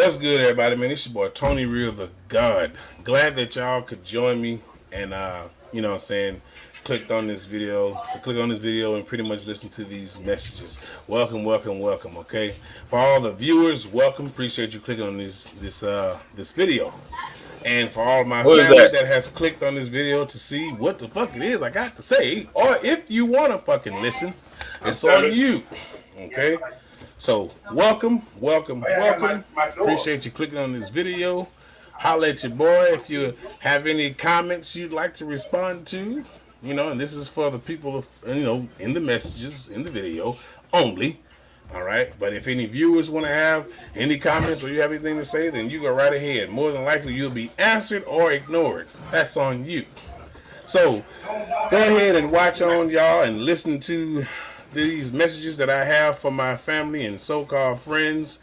What's good, everybody, man? It's your boy Tony Real the God. Glad that y'all could join me and you know what I'm saying, click on this video and pretty much listen to these messages. Welcome, welcome, welcome, okay? For all the viewers, welcome. Appreciate you clicking on this video. And for all of my family that has clicked on this video to see what the fuck it is I got to say, or if you wanna fucking listen, it's on you. Okay? So, welcome. Appreciate you clicking on this video. Holla at your boy if you have any comments you'd like to respond to. You know, and this is for the people, in the messages, in the video only. All right? But if any viewers want to have any comments or you have anything to say, then you go right ahead. More than likely, you'll be answered or ignored. That's on you. So, go ahead and watch on, y'all, and listen to these messages that I have for my family and so-called friends,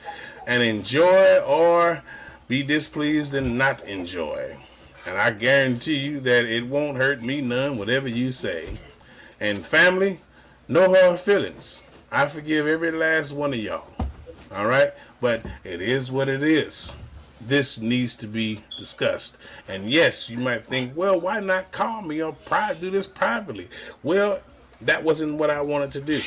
and enjoy or be displeased and not enjoy. And I guarantee you that it won't hurt me none, whatever you say. And family, no hard feelings. I forgive every last one of y'all. All right? But it is what it is. This needs to be discussed. And yes, you might think, well, why not call me or do this privately? Well, that wasn't what I wanted to do.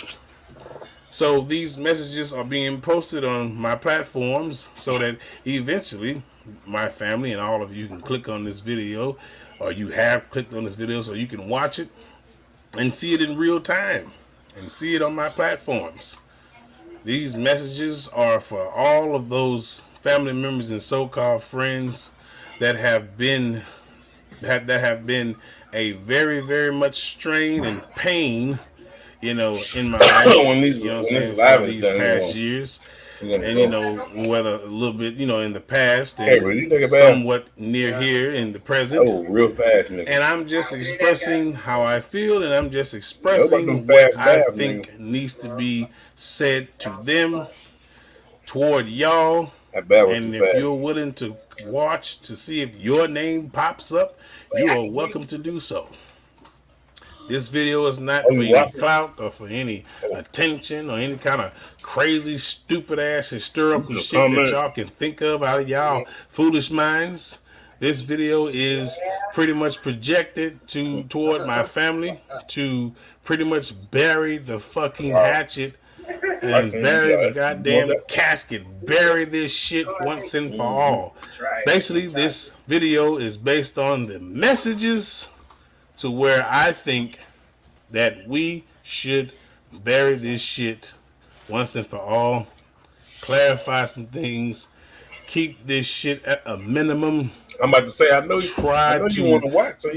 So these messages are being posted on my platforms so that eventually my family and all of you can click on this video, or you have clicked on this video so you can watch it and see it in real time and see it on my platforms. These messages are for all of those family members and so-called friends that have been a very, very much strain and pain, in my life, when these past years. And, whether a little bit, in the past and somewhat near here in the present. Oh, real fast, nigga. And I'm just expressing how I feel, and I'm just expressing what I think needs to be said to them, toward y'all. And if you're willing to watch to see if your name pops up, you are welcome to do so. This video is not for any clout or for any attention or any kind of crazy, stupid ass hysterical shit that y'all can think of out of y'all foolish minds. This video is pretty much projected toward my family to pretty much bury the fucking hatchet and bury the goddamn casket. Bury this shit once and for all. Basically, this video is based on the messages to where I think that we should bury this shit once and for all. Clarify some things. Keep this shit at a minimum. I'm about to say, I know you want to watch, so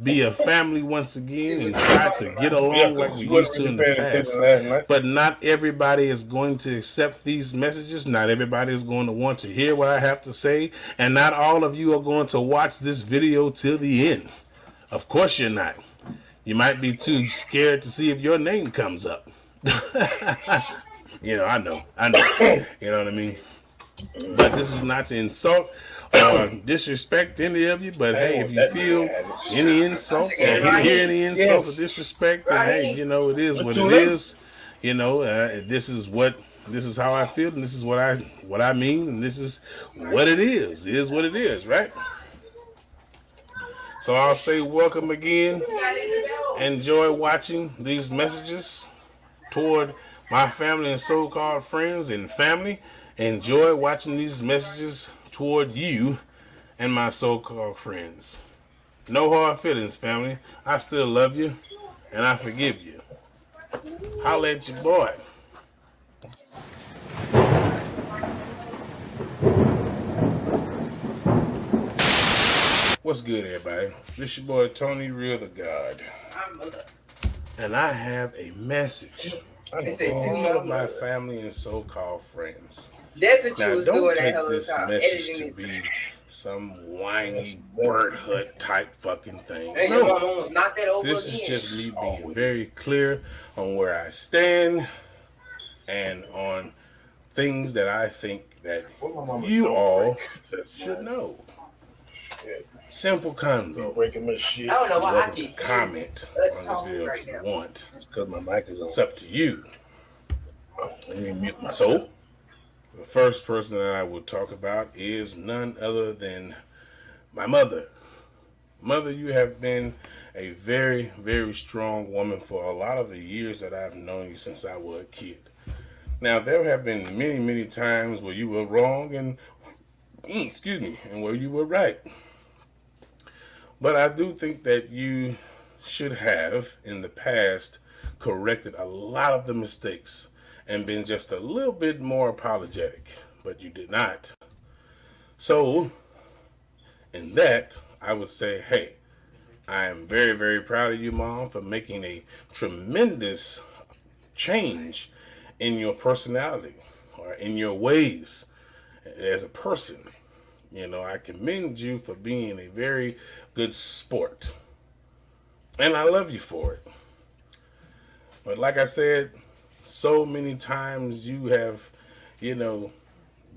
be a family once again and try to get along like we used to in the past. But not everybody is going to accept these messages. Not everybody is going to want to hear what I have to say. And not all of you are going to watch this video till the end. Of course you're not. You might be too scared to see if your name comes up. I know. You know what I mean? But this is not to insult or disrespect any of you. But hey, if you feel any insults or if you hear any insults or disrespect, then hey, it is what it is. This is how I feel, and this is what I mean, and this is what it is. It is what it is, right? So I'll say welcome again. Enjoy watching these messages toward my family and so-called friends and family. Enjoy watching these messages toward you and my so-called friends. No hard feelings, family. I still love you and I forgive you. Holla at your boy. What's good, everybody? This your boy Tony Real the God. And I have a message for all of my family and so-called friends. That's what now, you was don't doing take at this message to be some whiny bird hut type fucking thing. No, this is just me being very clear on where I stand and on things that I think that you all should know. Simple convo. I don't know why I keep comment on this video if you want. It's because my mic is up to you. Let me mute myself. The first person that I will talk about is none other than my mother. Mother, you have been a very, very strong woman for a lot of the years that I've known you since I was a kid. Now, there have been many, many times where you were wrong and, excuse me, and where you were right. But I do think that you should have, in the past, corrected a lot of the mistakes and been just a little bit more apologetic. But you did not. So, in that, I would say, hey, I am very, very proud of you, Mom, for making a tremendous change in your personality or in your ways as a person. You know, I commend you for being a very good sport. And I love you for it. But like I said, so many times you have,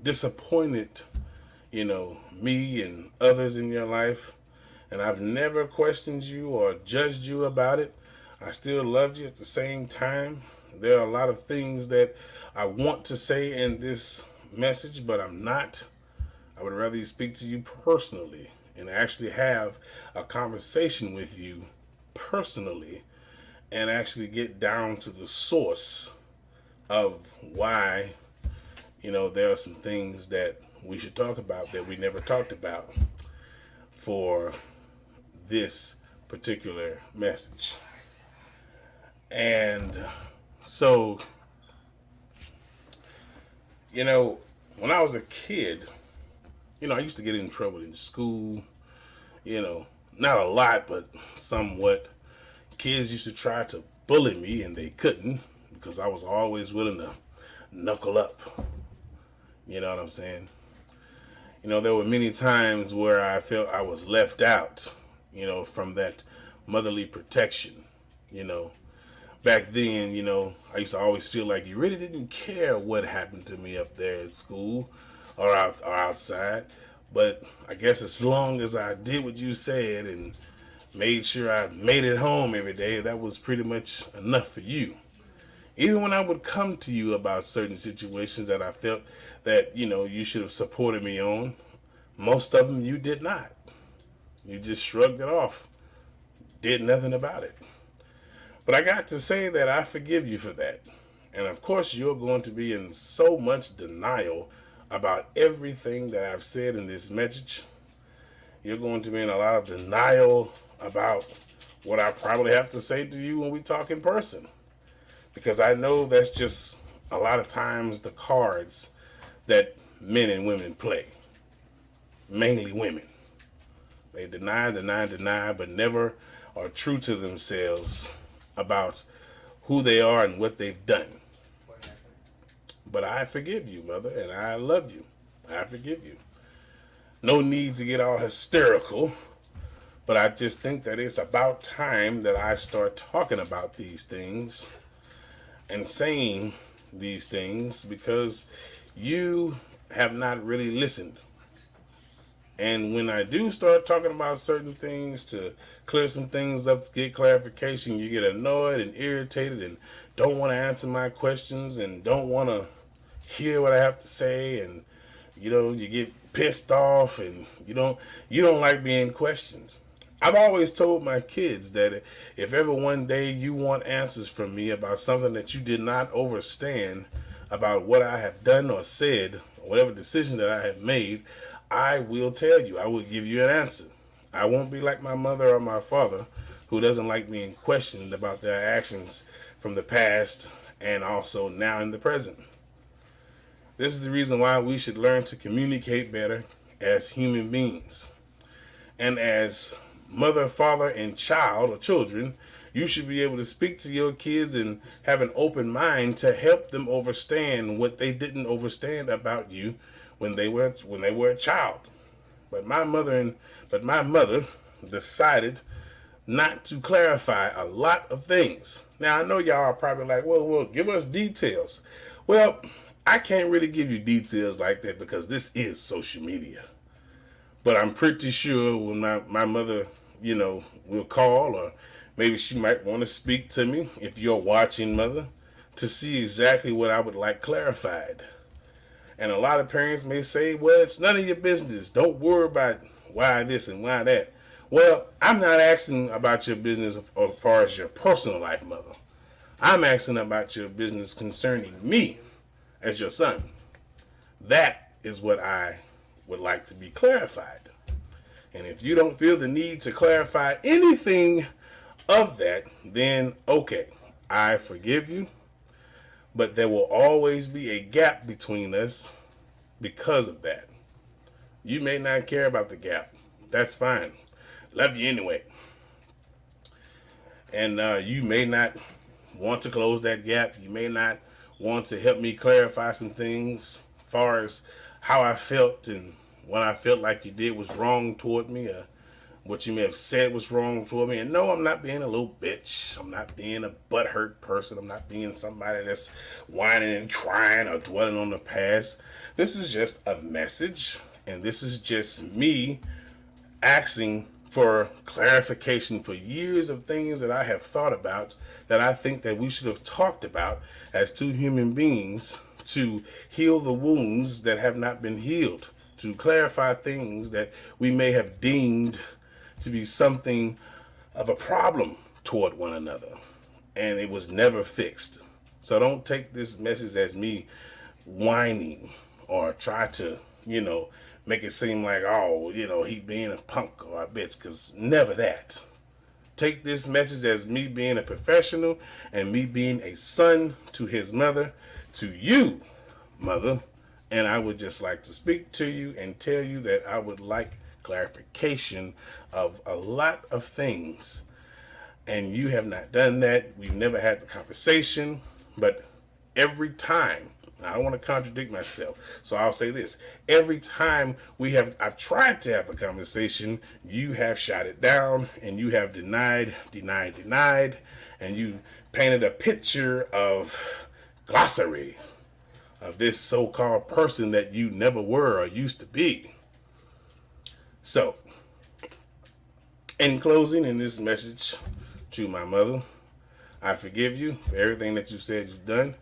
disappointed, me and others in your life. And I've never questioned you or judged you about it. I still loved you at the same time. There are a lot of things that I want to say in this message, but I'm not. I would rather speak to you personally and actually have a conversation with you personally and actually get down to the source of why, there are some things that we should talk about that we never talked about for this particular message. And so, when I was a kid, I used to get in trouble in school, not a lot, but somewhat. Kids used to try to bully me and they couldn't because I was always willing to knuckle up. You know what I'm saying? There were many times where I felt I was left out, from that motherly protection. Back then, I used to always feel like you really didn't care what happened to me up there at school or outside. But I guess as long as I did what you said and made sure I made it home every day, that was pretty much enough for you. Even when I would come to you about certain situations that I felt that, you should have supported me on, most of them you did not. You just shrugged it off, did nothing about it. But I got to say that I forgive you for that. And of course, you're going to be in so much denial about everything that I've said in this message. You're going to be in a lot of denial about what I probably have to say to you when we talk in person. Because I know that's just a lot of times the cards that men and women play. Mainly women. They deny, but never are true to themselves about who they are and what they've done. But I forgive you, Mother, and I love you. I forgive you. No need to get all hysterical, but I just think that it's about time that I start talking about these things and saying these things because you have not really listened. And when I do start talking about certain things to clear some things up, to get clarification, you get annoyed and irritated and don't want to answer my questions and don't want to hear what I have to say, and you get pissed off and you don't like being questioned. I've always told my kids that if ever one day you want answers from me about something that you did not understand about what I have done or said, or whatever decision that I have made, I will tell you. I will give you an answer. I won't be like my mother or my father, who doesn't like being questioned about their actions from the past and also now in the present. This is the reason why we should learn to communicate better as human beings. And as mother, father, and child or children, you should be able to speak to your kids and have an open mind to help them understand what they didn't understand about you when they were a child. But my mother decided not to clarify a lot of things. Now I know y'all are probably like, well, give us details. Well, I can't really give you details like that because this is social media. But I'm pretty sure when my mother, will call, or maybe she might want to speak to me, if you're watching, Mother, to see exactly what I would like clarified. And a lot of parents may say, well, it's none of your business. Don't worry about why this and why that. Well, I'm not asking about your business as far as your personal life, mother. I'm asking about your business concerning me as your son. That is what I would like to be clarified. And if you don't feel the need to clarify anything of that, then okay, I forgive you. But there will always be a gap between us because of that. You may not care about the gap. That's fine. Love you anyway. And you may not want to close that gap. You may not want to help me clarify some things as far as how I felt and what I felt like you did was wrong toward me, or what you may have said was wrong toward me. And no, I'm not being a little bitch. I'm not being a butthurt person. I'm not being somebody that's whining and crying or dwelling on the past. This is just a message, and this is just me asking for clarification for years of things that I have thought about that I think that we should have talked about as two human beings to heal the wounds that have not been healed, to clarify things that we may have deemed to be something of a problem toward one another, and it was never fixed. So don't take this message as me whining or try to, make it seem like, oh, he being a punk or a bitch, because never that. Take this message as me being a professional and me being a son to his mother, to you, mother. And I would just like to speak to you and tell you that I would like clarification of a lot of things. And you have not done that. We've never had the conversation. But every time, I don't want to contradict myself, so I'll say this. Every time I've tried to have a conversation, you have shot it down and you have denied, and you painted a picture of glossary of this so-called person that you never were or used to be. So, in closing, in this message to my mother, I forgive you for everything that you said you've done.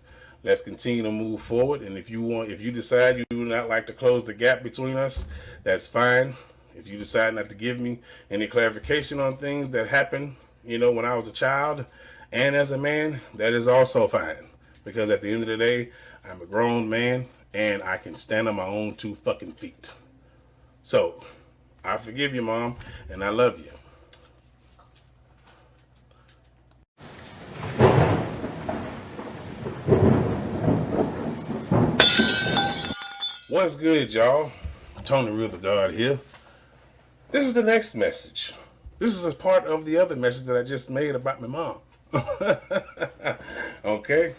Let's continue to move forward. And if you decide you do not like to close the gap between us, that's fine. If you decide not to give me any clarification on things that happened, when I was a child and as a man, that is also fine. Because at the end of the day, I'm a grown man and I can stand on my own 2 fucking feet. So, I forgive you, Mom, and I love you. What's good, y'all? Tony Real the God here. This is the next message. This is a part of the other message that I just made about my mom. Okay?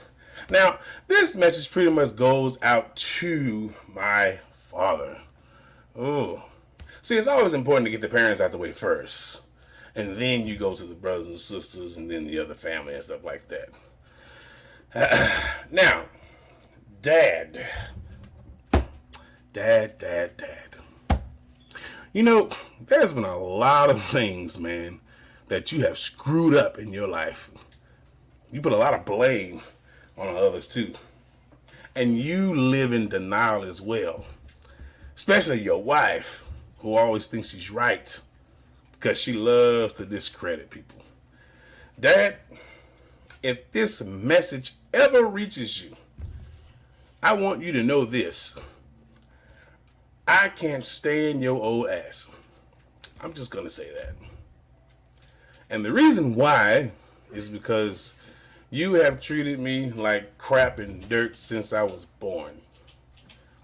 Now, this message pretty much goes out to my father. Oh. See, it's always important to get the parents out the way first. And then you go to the brothers and sisters and then the other family and stuff like that. Now, Dad. There's been a lot of things, man, that you have screwed up in your life. You put a lot of blame on others, too. And you live in denial as well. Especially your wife, who always thinks she's right because she loves to discredit people. Dad, if this message ever reaches you, I want you to know this. I can't stand your old ass. I'm just going to say that. And the reason why is because you have treated me like crap and dirt since I was born.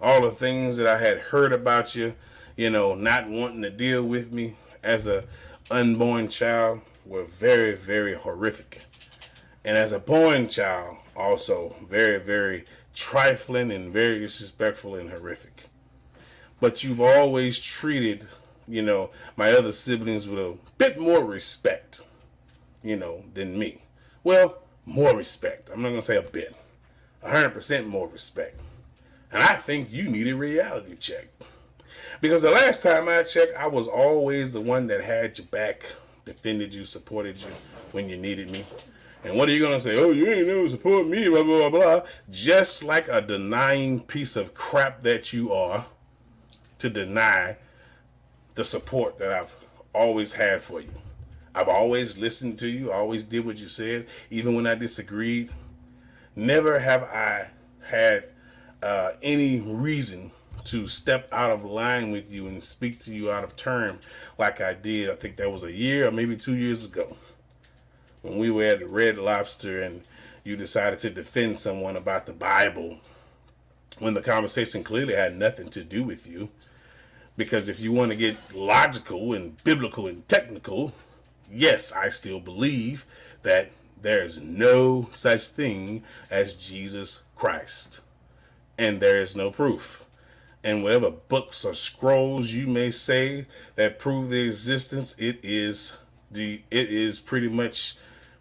All the things that I had heard about you, not wanting to deal with me as a unborn child were very, very horrific. And as a born child, also very, very trifling and very disrespectful and horrific. But you've always treated, my other siblings with a bit more respect, than me. Well, more respect. I'm not going to say a bit. 100% more respect. And I think you need a reality check. Because the last time I checked, I was always the one that had your back, defended you, supported you when you needed me. And what are you going to say? Oh, you ain't never support me, blah, blah, blah, blah. Just like a denying piece of crap that you are to deny the support that I've always had for you. I've always listened to you, always did what you said, even when I disagreed. Never have I had any reason to step out of line with you and speak to you out of turn like I did. I think that was a year or maybe 2 years ago when we were at the Red Lobster and you decided to defend someone about the Bible when the conversation clearly had nothing to do with you. Because if you want to get logical and biblical and technical, yes, I still believe that there is no such thing as Jesus Christ. And there is no proof. And whatever books or scrolls you may say that prove the existence, it is pretty much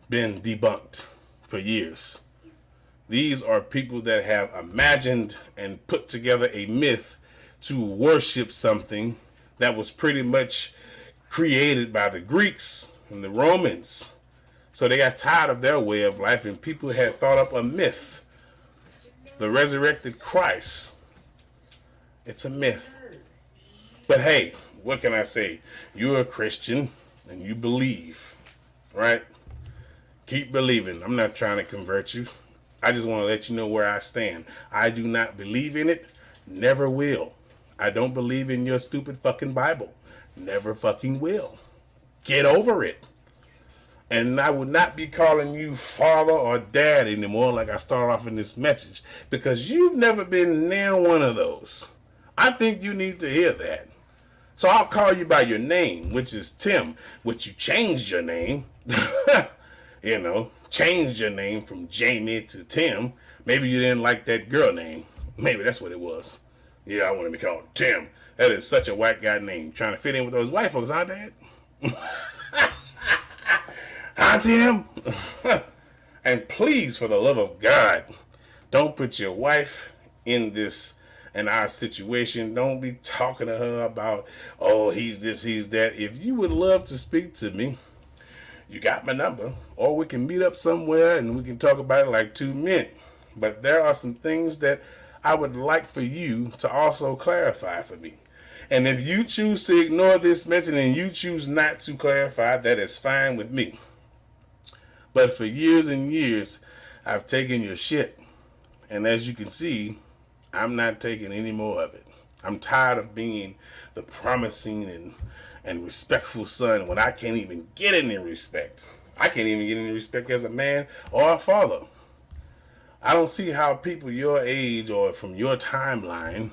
been debunked for years. These are people that have imagined and put together a myth to worship something that was pretty much created by the Greeks and the Romans. So they got tired of their way of life and people had thought up a myth. The resurrected Christ. It's a myth. But hey, what can I say? You're a Christian and you believe, right? Keep believing. I'm not trying to convert you. I just want to let you know where I stand. I do not believe in it. Never will. I don't believe in your stupid fucking Bible. Never fucking will. Get over it. And I would not be calling you father or dad anymore like I started off in this message because you've never been near one of those. I think you need to hear that. So I'll call you by your name, which is Tim, which you changed your name. You know, changed your name from Jamie to Tim. Maybe you didn't like that girl name. Maybe that's what it was. Yeah, I want to be called Tim. That is such a white guy name. Trying to fit in with those white folks, huh, Dad? Huh, Tim? And please, for the love of God, don't put your wife in our situation. Don't be talking to her about, oh, he's this, he's that. If you would love to speak to me, you got my number, or we can meet up somewhere and we can talk about it like 2 men. But there are some things that I would like for you to also clarify for me. And if you choose to ignore this mention and you choose not to clarify, that is fine with me. But for years and years, I've taken your shit. And as you can see, I'm not taking any more of it. I'm tired of being the promising and respectful son when I can't even get any respect. I can't even get any respect as a man or a father. I don't see how people your age or from your timeline,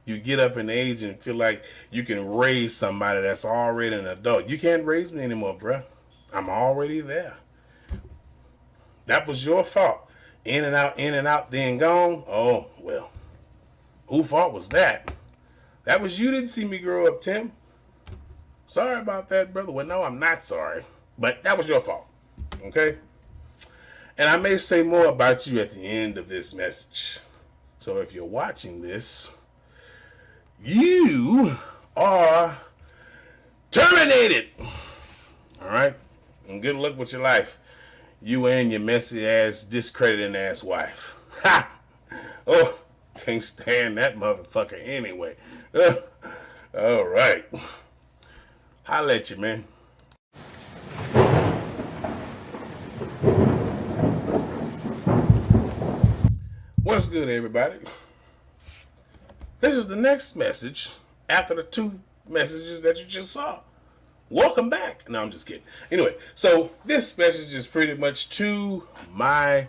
you get up in age and feel like you can raise somebody that's already an adult. You can't raise me anymore, bruh. I'm already there. That was your fault. In and out, then gone. Oh, well. Whose fault was that? That was you didn't see me grow up, Tim. Sorry about that, brother. Well, no, I'm not sorry. But that was your fault. Okay? And I may say more about you at the end of this message. So if you're watching this, you are terminated. All right? And good luck with your life. You and your messy ass, discrediting ass wife. Ha! Oh, can't stand that motherfucker anyway. All right. Holla at you, man. What's good, everybody? This is the next message after the 2 messages that you just saw. Welcome back. No, I'm just kidding. Anyway, so this message is pretty much to my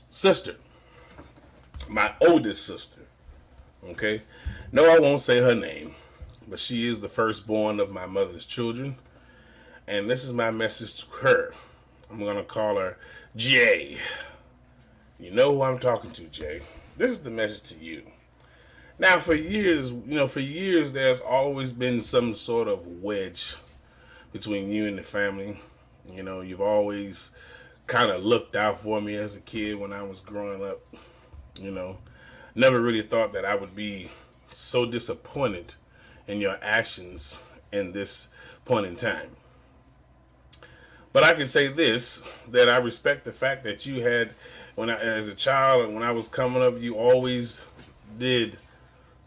sister, my oldest sister. Okay? No, I won't say her name, but she is the firstborn of my mother's children. And this is my message to her. I'm going to call her Jay. You know who I'm talking to, Jay. This is the message to you. Now, for years, there's always been some sort of wedge between you and the family. You know, you've always kind of looked out for me as a kid when I was growing up. You know, never really thought that I would be so disappointed in your actions in this point in time. But I can say this, that I respect the fact that you had, as a child and when I was coming up, you always did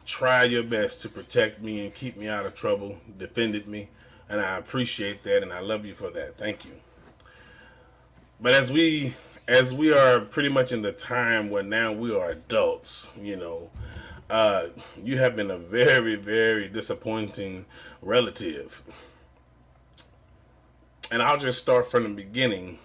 try your best to protect me and keep me out of trouble, defended me, and I appreciate that and I love you for that. Thank you. But as we are pretty much in the time where now we are adults, you know, you have been a very, very disappointing relative. And I'll just start from the beginning,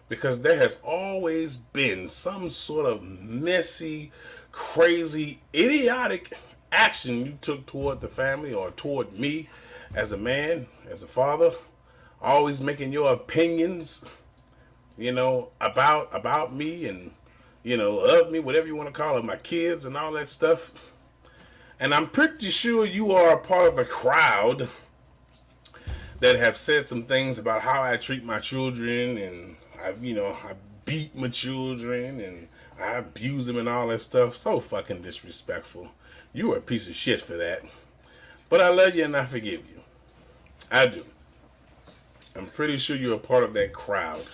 because there has always been some sort of messy, crazy, idiotic action you took toward the family or toward me as a man, as a father, always making your opinions, you know, about me and, you know, of me, whatever you want to call it, my kids and all that stuff. And I'm pretty sure you are a part of the crowd that have said some things about how I treat my children, and I beat my children and I abuse them and all that stuff. So fucking disrespectful. You are a piece of shit for that. But I love you and I forgive you. I do. I'm pretty sure you're a part of that crowd.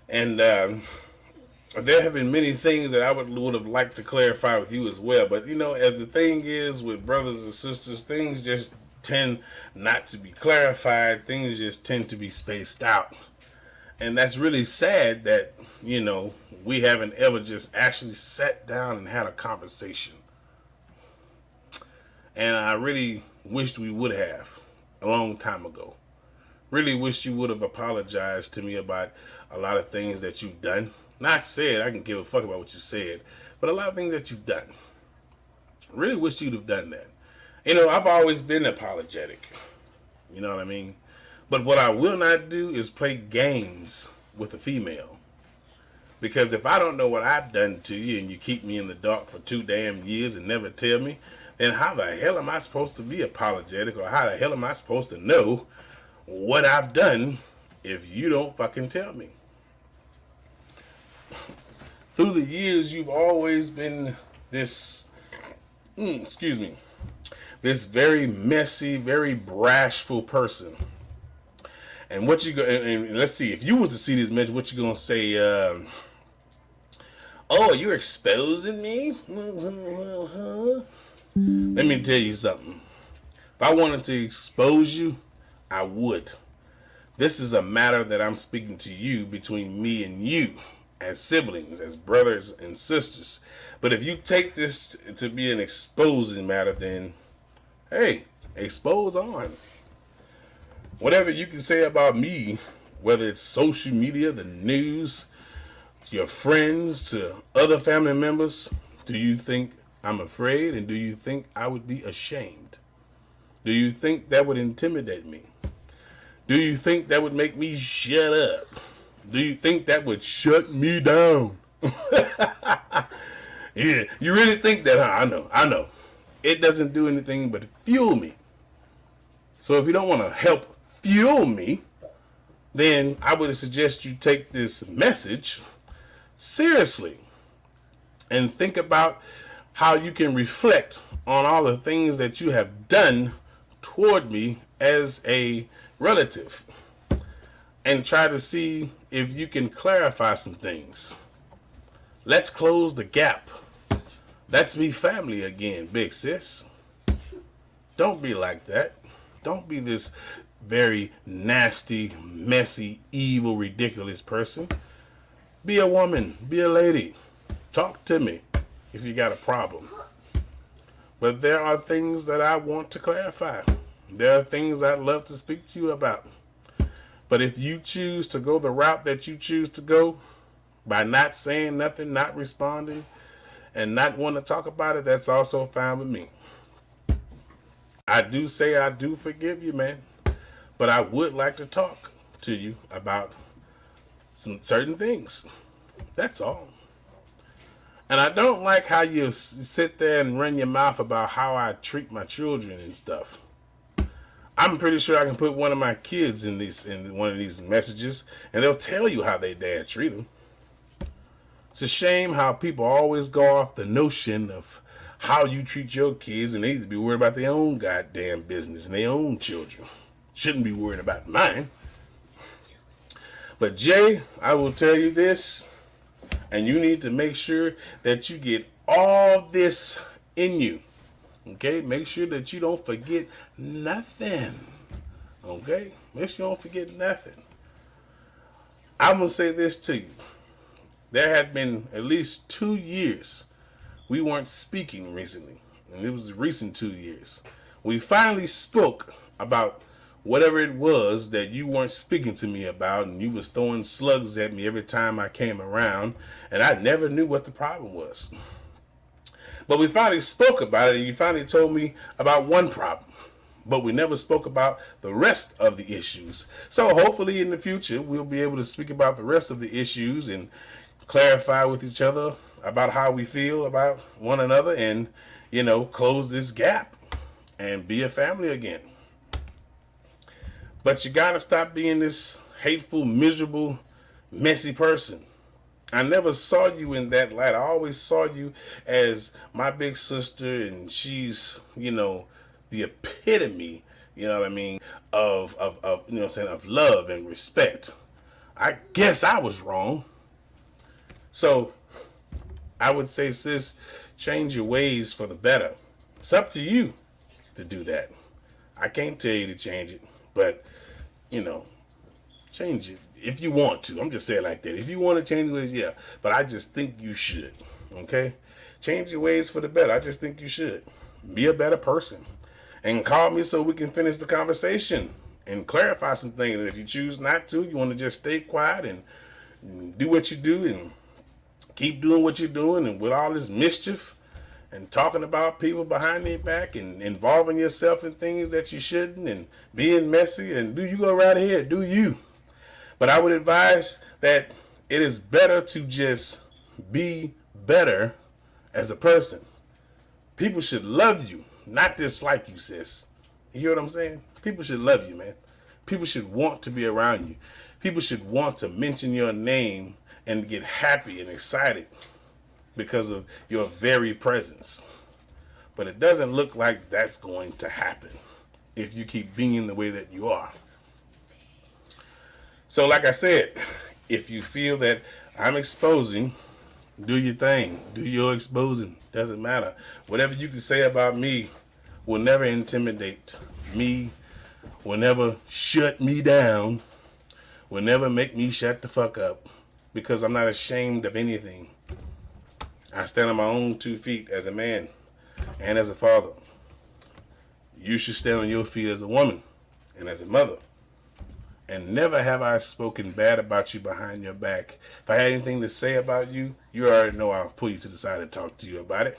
And there have been many things that I would have liked to clarify with you as well. But, you know, as the thing is with brothers and sisters, things just tend not to be clarified. Things just tend to be spaced out. And that's really sad that, you know, we haven't ever just actually sat down and had a conversation. And I really wished we would have a long time ago. Really wish you would have apologized to me about a lot of things that you've done. Not said, I can give a fuck about what you said, but a lot of things that you've done. Really wish you'd have done that. You know, I've always been apologetic. You know what I mean? But what I will not do is play games with a female. Because if I don't know what I've done to you and you keep me in the dark for 2 damn years and never tell me, then how the hell am I supposed to be apologetic, or how the hell am I supposed to know what I've done if you don't fucking tell me? Through the years, you've always been this, this very messy, very brashful person. And what you go, and let's see, if you was to see this message, what you gonna say? Oh, you're exposing me? Let me tell you something. If I wanted to expose you, I would. This is a matter that I'm speaking to you, between me and you, as siblings, as brothers and sisters. But if you take this to be an exposing matter, then, hey, expose on. Whatever you can say about me, whether it's social media, the news, your friends, to other family members, do you think I'm afraid, and do you think I would be ashamed? Do you think that would intimidate me? Do you think that would make me shut up? Do you think that would shut me down? Yeah, you really think that, huh? I know. It doesn't do anything but fuel me. So if you don't want to help fuel me, then I would suggest you take this message seriously and think about how you can reflect on all the things that you have done toward me as a relative, and try to see if you can clarify some things. Let's close the gap. Let's be family again, big sis. Don't be like that. Don't be this very nasty, messy, evil, ridiculous person. Be a woman. Be a lady. Talk to me if you got a problem. But there are things that I want to clarify. There are things I'd love to speak to you about. But if you choose to go the route that you choose to go, by not saying nothing, not responding, and not want to talk about it, that's also fine with me. I do say I do forgive you, man. But I would like to talk to you about some certain things. That's all. And I don't like how you sit there and run your mouth about how I treat my children and stuff. I'm pretty sure I can put one of my kids in one of these messages, and they'll tell you how their dad treat them. It's a shame how people always go off the notion of how you treat your kids, and they need to be worried about their own goddamn business and their own children. Shouldn't be worried about mine. But Jay, I will tell you this, and you need to make sure that you get all this in you. Okay? Make sure that you don't forget nothing. Okay? Make sure you don't forget nothing. I'm going to say this to you. There had been at least 2 years we weren't speaking recently. And it was the recent 2 years. We finally spoke about whatever it was that you weren't speaking to me about, and you was throwing slugs at me every time I came around, and I never knew what the problem was. But we finally spoke about it, and you finally told me about one problem. But we never spoke about the rest of the issues. So hopefully in the future, we'll be able to speak about the rest of the issues and clarify with each other about how we feel about one another and, close this gap and be a family again. But you gotta stop being this hateful, miserable, messy person. I never saw you in that light. I always saw you as my big sister, and she's, the epitome, of love and respect. I guess I was wrong. So I would say, sis, change your ways for the better. It's up to you to do that. I can't tell you to change it, but, change it if you want to. I'm just saying like that. If you want to change your ways, yeah. But I just think you should, okay? Change your ways for the better. I just think you should. Be a better person. And call me so we can finish the conversation and clarify some things. And if you choose not to, you want to just stay quiet and do what you do and keep doing what you're doing, and with all this mischief and talking about people behind their back and involving yourself in things that you shouldn't and being messy, and you go right ahead, do you. But I would advise that it is better to just be better as a person. People should love you, not dislike you, sis. You hear what I'm saying? People should love you, man. People should want to be around you. People should want to mention your name and get happy and excited because of your very presence. But it doesn't look like that's going to happen if you keep being the way that you are. So like I said, if you feel that I'm exposing, do your thing. Do your exposing. Doesn't matter. Whatever you can say about me will never intimidate me, will never shut me down, will never make me shut the fuck up, because I'm not ashamed of anything. I stand on my own 2 feet as a man and as a father. You should stand on your feet as a woman and as a mother. And never have I spoken bad about you behind your back. If I had anything to say about you, you already know I'll pull you to the side and talk to you about it.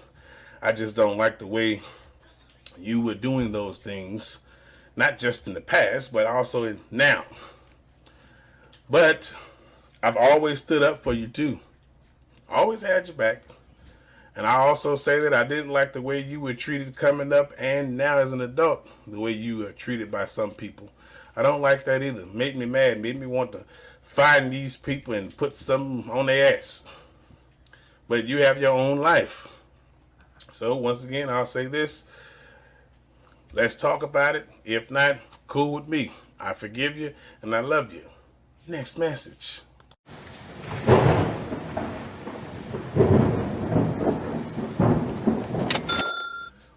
I just don't like the way you were doing those things, not just in the past, but also now. But I've always stood up for you too. Always had your back. And I also say that I didn't like the way you were treated coming up and now as an adult, the way you are treated by some people. I don't like that either. Made me mad. Made me want to find these people and put something on their ass. But you have your own life. So once again, I'll say this. Let's talk about it. If not, cool with me. I forgive you and I love you. Next message.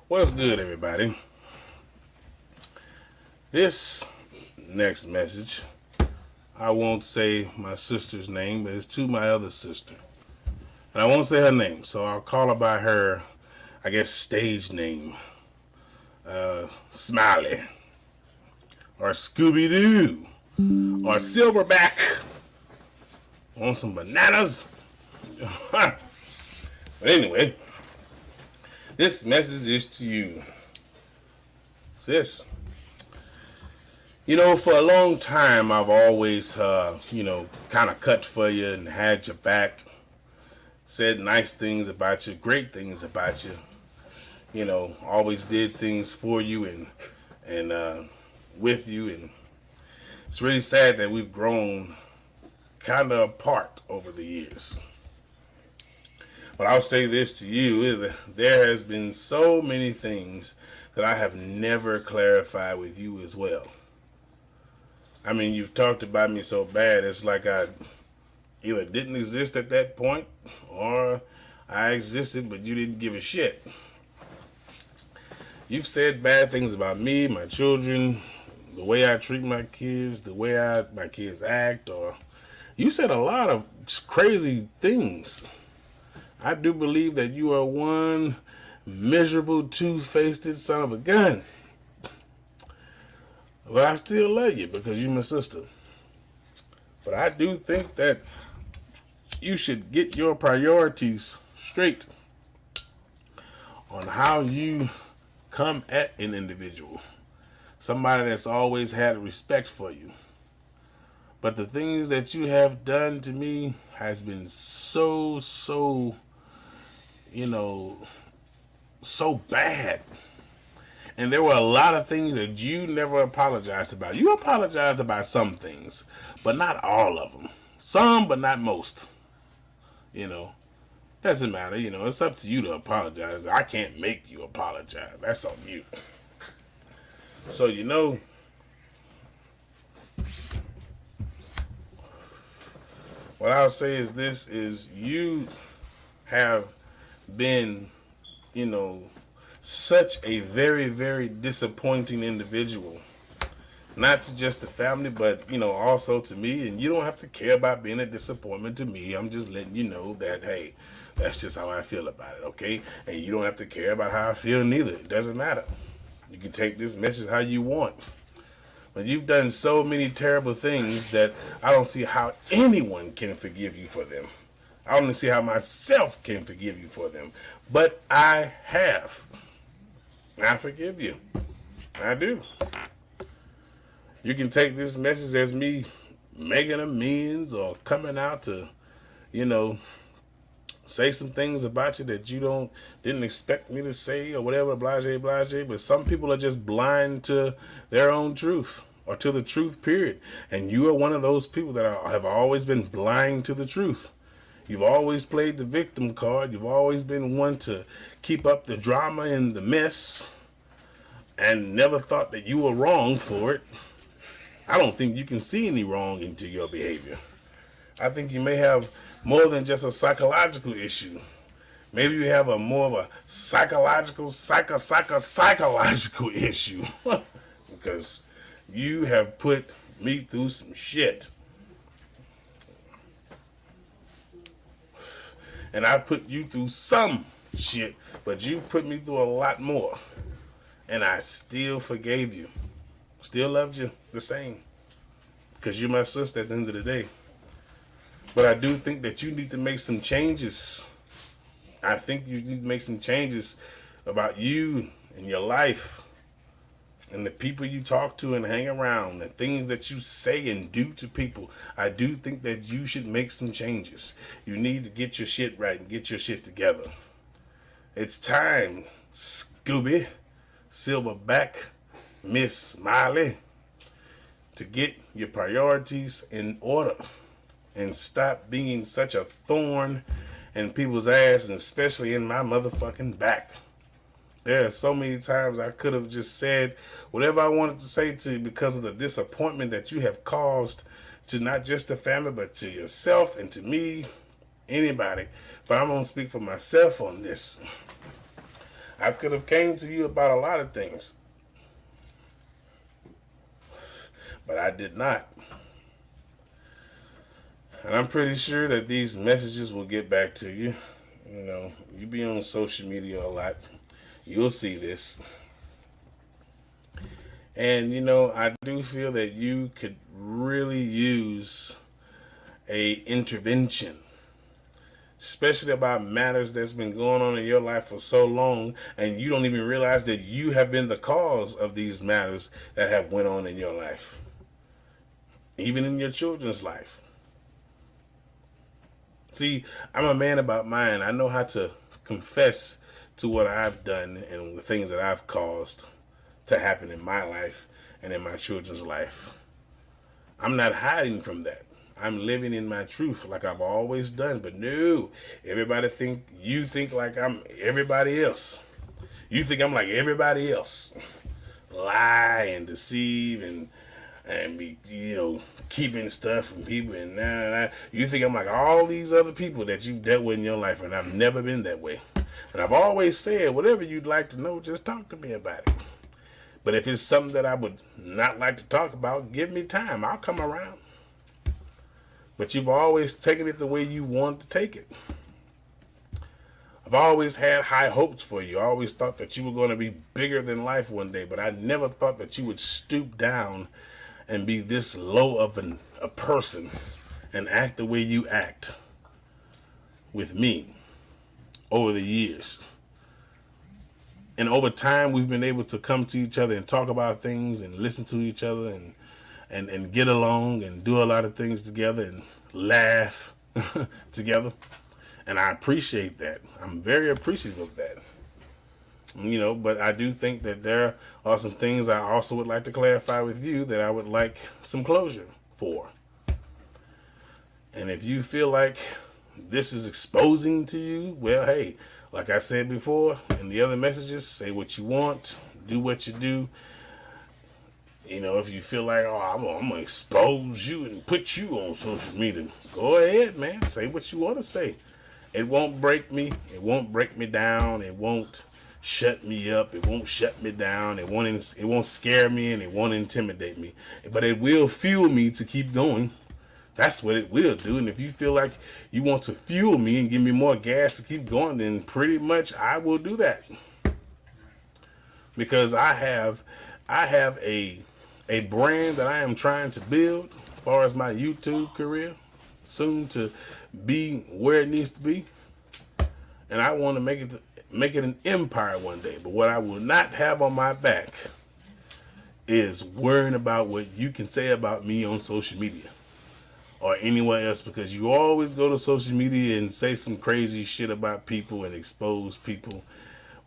What's good, everybody? This next message, I won't say my sister's name, but it's to my other sister. And I won't say her name, so I'll call her by her, I guess, stage name. Smiley. Or Scooby-Doo. Or Silverback. Want some bananas? But anyway, this message is to you. Sis, for a long time I've always, kind of cut for you and had your back. Said nice things about you, great things about you. Always did things for you and with you. And it's really sad that we've grown kind of apart over the years. But I'll say this to you, there has been so many things that I have never clarified with you as well. I mean, you've talked about me so bad, it's like I either didn't exist at that point or I existed, but you didn't give a shit. You've said bad things about me, my children, the way I treat my kids, the way my kids act, or you said a lot of crazy things. I do believe that you are one miserable, two-faced son of a gun. But I still love you because you're my sister. But I do think that you should get your priorities straight on how you come at an individual. Somebody that's always had respect for you. But the things that you have done to me has been so, so bad. And there were a lot of things that you never apologized about. You apologized about some things, but not all of them. Some, but not most. Doesn't matter. It's up to you to apologize. I can't make you apologize. That's on you. So, what I'll say is this, is you have been, such a very, very disappointing individual. Not to just the family, but, also to me. And you don't have to care about being a disappointment to me. I'm just letting you know that, hey, that's just how I feel about it, okay? And you don't have to care about how I feel neither. It doesn't matter. You can take this message how you want. But you've done so many terrible things that I don't see how anyone can forgive you for them. I only see how myself can forgive you for them. But I have. I forgive you. I do. You can take this message as me making amends or coming out to, say some things about you that you didn't expect me to say or whatever, blase, blase. But some people are just blind to their own truth or to the truth, period. And you are one of those people that have always been blind to the truth. You've always played the victim card. You've always been one to keep up the drama and the mess and never thought that you were wrong for it. I don't think you can see any wrong into your behavior. I think you may have more than just a psychological issue. Maybe you have more of a psychological issue. Because you have put me through some shit. And I put you through some shit, but you put me through a lot more. And I still forgave you. Still loved you the same. Because you're my sister at the end of the day. But I do think that you need to make some changes. I think you need to make some changes about you and your life. And the people you talk to and hang around, the things that you say and do to people. I do think that you should make some changes. You need to get your shit right and get your shit together. It's time, Scooby, Silverback, Miss Smiley, to get your priorities in order and stop being such a thorn in people's ass, and especially in my motherfucking back. There are so many times I could have just said whatever I wanted to say to you because of the disappointment that you have caused to not just the family, but to yourself and to me, anybody. But I'm going to speak for myself on this. I could have came to you about a lot of things, but I did not. And I'm pretty sure that these messages will get back to you. You be on social media a lot. You'll see this. And, I do feel that you could really use a intervention, especially about matters that's been going on in your life for so long, and you don't even realize that you have been the cause of these matters that have went on in your life, even in your children's life. See, I'm a man about mine. I know how to confess to what I've done and the things that I've caused to happen in my life and in my children's life. I'm not hiding from that. I'm living in my truth like I've always done. But no, you think like I'm everybody else. You think I'm like everybody else. Lie and deceive and and be, keeping stuff from people and nah. You think I'm like all these other people that you've dealt with in your life, and I've never been that way. And I've always said, whatever you'd like to know, just talk to me about it. But if it's something that I would not like to talk about, give me time. I'll come around. But you've always taken it the way you wanted to take it. I've always had high hopes for you. I always thought that you were going to be bigger than life one day, but I never thought that you would stoop down and be this low of a person and act the way you act with me over the years. And over time, we've been able to come to each other and talk about things and listen to each other and get along and do a lot of things together and laugh together. And I appreciate that. I'm very appreciative of that. But I do think that there are some things I also would like to clarify with you that I would like some closure for. And if you feel like this is exposing to you, well, hey, like I said before in the other messages, say what you want, do what you do. If you feel like, I'm going to expose you and put you on social media, go ahead, man. Say what you want to say. It won't break me. It won't break me down. It won't shut me up. It won't shut me down. It won't scare me, and it won't intimidate me. But it will fuel me to keep going. That's what it will do. And if you feel like you want to fuel me and give me more gas to keep going, then pretty much I will do that. Because I have a brand that I am trying to build as far as my YouTube career, soon to be where it needs to be. And I want to make it an empire one day. But what I will not have on my back is worrying about what you can say about me on social media or anywhere else, because you always go to social media and say some crazy shit about people and expose people.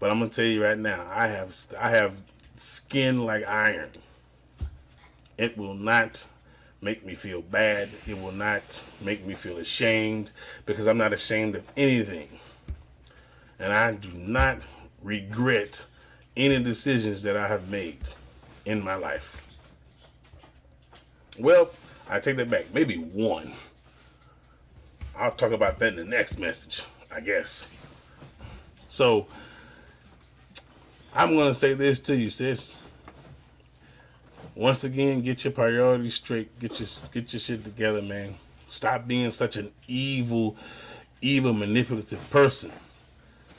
But I'm gonna tell you right now, I have skin like iron. It will not make me feel bad. It will not make me feel ashamed, because I'm not ashamed of anything. And I do not regret any decisions that I have made in my life. Well, I take that back. Maybe one. I'll talk about that in the next message, I guess. So, I'm going to say this to you, sis. Once again, get your priorities straight. Get your shit together, man. Stop being such an evil, manipulative person.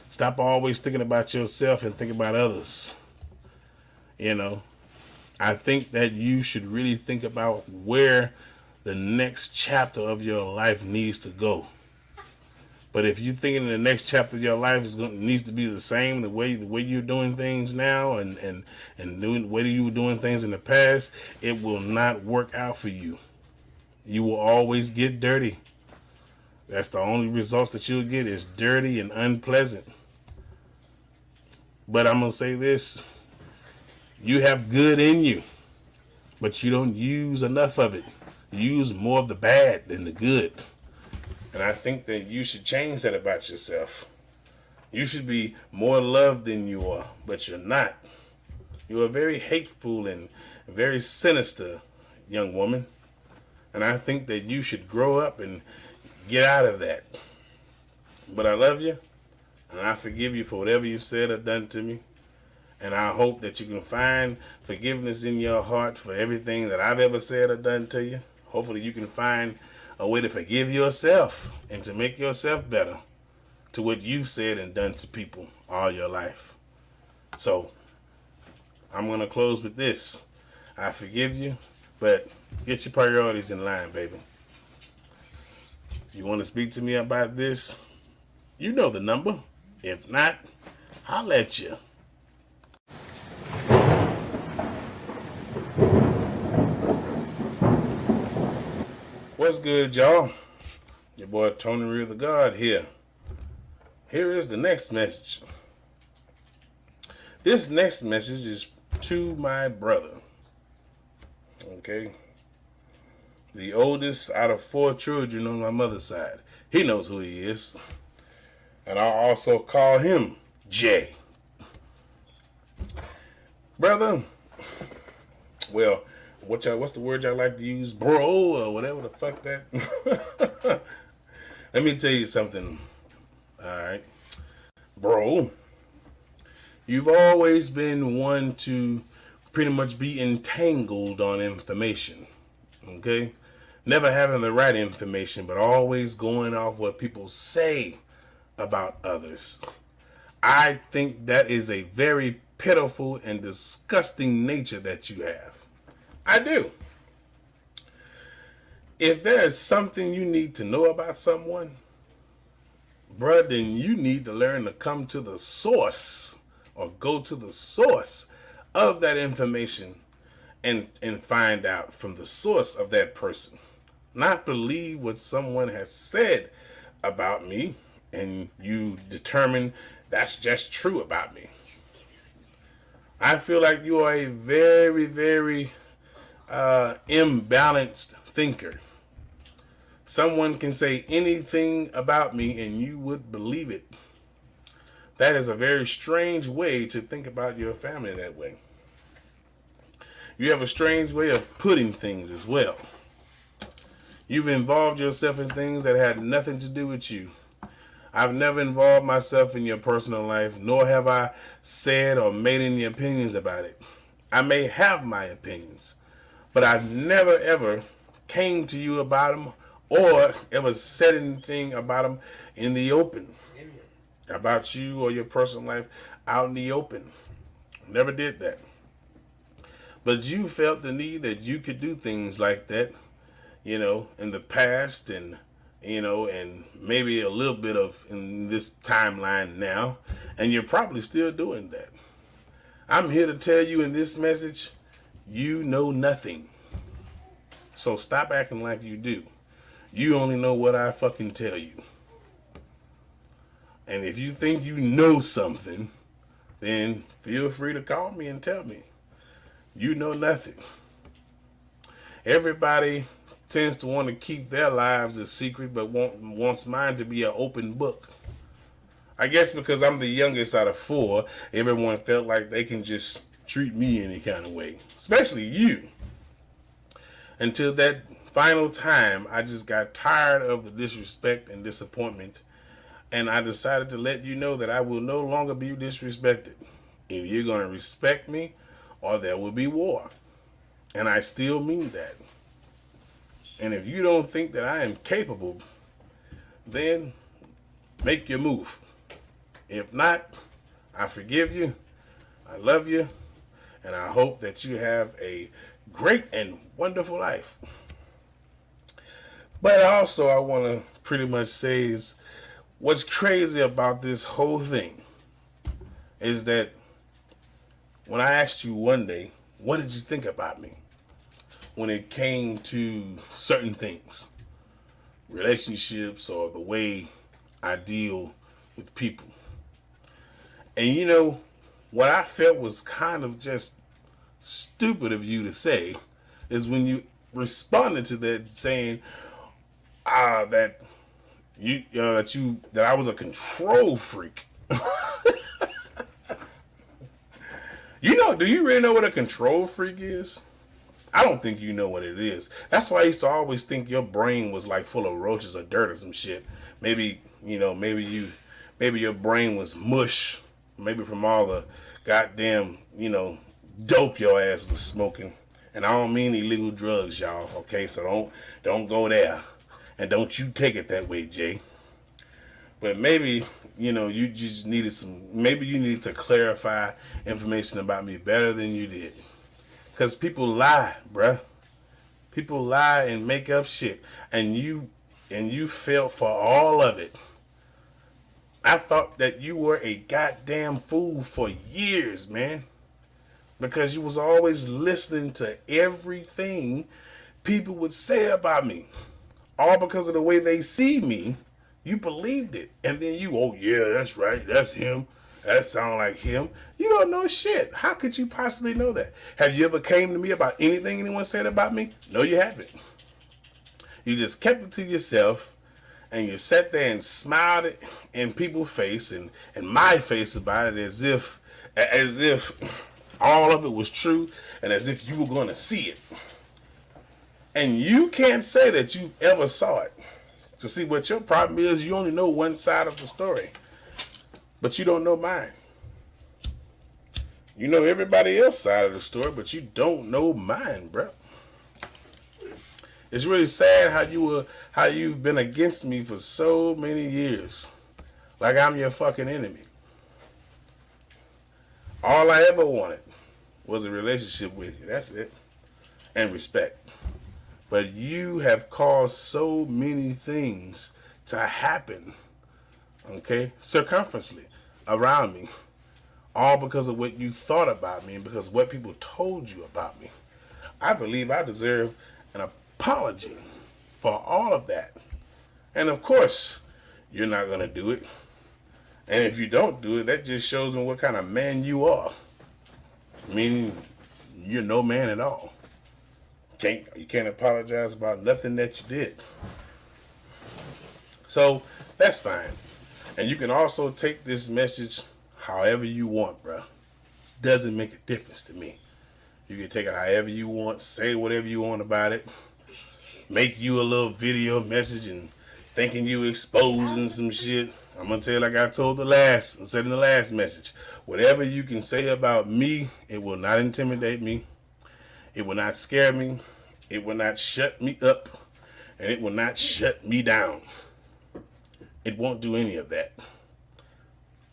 Stop always thinking about yourself and think about others. I think that you should really think about where the next chapter of your life needs to go. But if you're thinking the next chapter of your life needs to be the same, the way you're doing things now and doing the way you were doing things in the past, it will not work out for you. You will always get dirty. That's the only results that you'll get is dirty and unpleasant. But I'm going to say this. You have good in you, but you don't use enough of it. You use more of the bad than the good. And I think that you should change that about yourself. You should be more loved than you are, but you're not. You're a very hateful and very sinister young woman. And I think that you should grow up and get out of that. But I love you, and I forgive you for whatever you've said or done to me. And I hope that you can find forgiveness in your heart for everything that I've ever said or done to you. Hopefully you can find a way to forgive yourself and to make yourself better to what you've said and done to people all your life. So, I'm going to close with this. I forgive you, but get your priorities in line, baby. If you want to speak to me about this, you know the number. If not, I'll at you. What's good, y'all? Your boy Tony Real the God here. Here is the next message. This next message is to my brother. Okay? The oldest out of 4 children on my mother's side. He knows who he is. And I'll also call him Jay. Brother, well, what's the word y'all like to use, bro, or whatever the fuck that. Let me tell you something. All right, bro. You've always been one to pretty much be entangled on information. Okay? Never having the right information, but always going off what people say about others. I think that is a very pitiful and disgusting nature that you have. I do. If there is something you need to know about someone, bruh, then you need to learn to come to the source or go to the source of that information and find out from the source of that person. Not believe what someone has said about me and you determine that's just true about me. I feel like you are a very, very imbalanced thinker. Someone can say anything about me and you would believe it. That is a very strange way to think about your family that way. You have a strange way of putting things as well. You've involved yourself in things that had nothing to do with you. I've never involved myself in your personal life, nor have I said or made any opinions about it. I may have my opinions, but I've never ever came to you about them or ever said anything about them in the open. About you or your personal life out in the open. Never did that. But you felt the need that you could do things like that, in the past and, and maybe a little bit of in this timeline now. And you're probably still doing that. I'm here to tell you in this message, you know nothing. So stop acting like you do. You only know what I fucking tell you. And if you think you know something, then feel free to call me and tell me. You know nothing. Everybody tends to want to keep their lives a secret, but wants mine to be an open book. I guess because I'm the youngest out of 4, everyone felt like they can just treat me any kind of way. Especially you. Until that final time, I just got tired of the disrespect and disappointment. And I decided to let you know that I will no longer be disrespected. Either you're going to respect me or there will be war. And I still mean that. And if you don't think that I am capable, then make your move. If not, I forgive you, I love you, and I hope that you have a great and wonderful life. But also I want to pretty much say is, what's crazy about this whole thing is that when I asked you one day, what did you think about me? When it came to certain things, relationships or the way I deal with people. And what I felt was kind of just stupid of you to say is when you responded to that saying that I was a control freak. Do you really know what a control freak is? I don't think you know what it is. That's why I used to always think your brain was like full of roaches or dirt or some shit. Maybe your brain was mush. Maybe from all the goddamn, dope your ass was smoking. And I don't mean illegal drugs, y'all. Okay, so don't go there. And don't you take it that way, Jay. But maybe, you just needed maybe you needed to clarify information about me better than you did. Because people lie, bruh. People lie and make up shit. And you fell for all of it. I thought that you were a goddamn fool for years, man. Because you was always listening to everything people would say about me. All because of the way they see me. You believed it. And then oh yeah, that's right. That's him. That sound like him. You don't know shit. How could you possibly know that? Have you ever came to me about anything anyone said about me? No, you haven't. You just kept it to yourself, and you sat there and smiled in people's face and my face about it as if all of it was true and as if you were going to see it. And you can't say that you ever saw it. To see what your problem is, you only know one side of the story. But you don't know mine. You know everybody else's side of the story, but you don't know mine, bro. It's really sad how you've been against me for so many years. Like I'm your fucking enemy. All I ever wanted was a relationship with you. That's it. And respect. But you have caused so many things to happen, okay, circumferentially around me, all because of what you thought about me and because of what people told you about me. I believe I deserve an apology for all of that. And of course, you're not going to do it. And if you don't do it, that just shows me what kind of man you are. Meaning, you're no man at all. You can't apologize about nothing that you did. So that's fine. And you can also take this message however you want, bro. Doesn't make a difference to me. You can take it however you want, say whatever you want about it, make you a little video message and thinking you exposing some shit. I'm gonna tell you like I said in the last message. Whatever you can say about me, it will not intimidate me. It will not scare me. It will not shut me up. And it will not shut me down. It won't do any of that.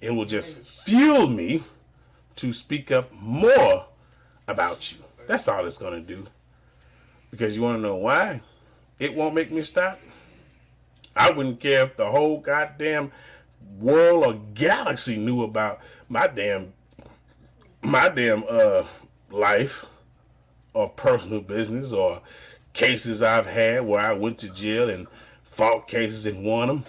It will just fuel me to speak up more about you. That's all it's going to do. Because you want to know why? It won't make me stop. I wouldn't care if the whole goddamn world or galaxy knew about my damn life or personal business or cases I've had where I went to jail and fought cases and won them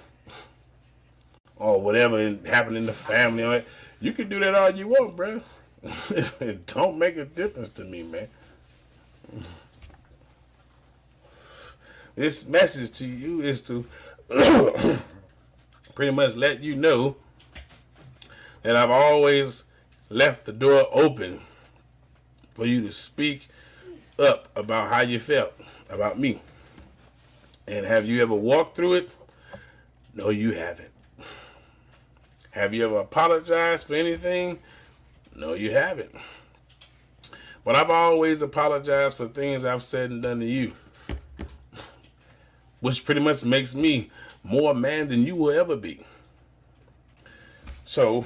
or whatever happened in the family. You can do that all you want, bro. It don't make a difference to me, man. This message to you is to pretty much let you know that I've always left the door open for you to speak up about how you felt about me. And have you ever walked through it? No, you haven't. Have you ever apologized for anything? No, you haven't. But I've always apologized for things I've said and done to you. Which pretty much makes me more man than you will ever be. So,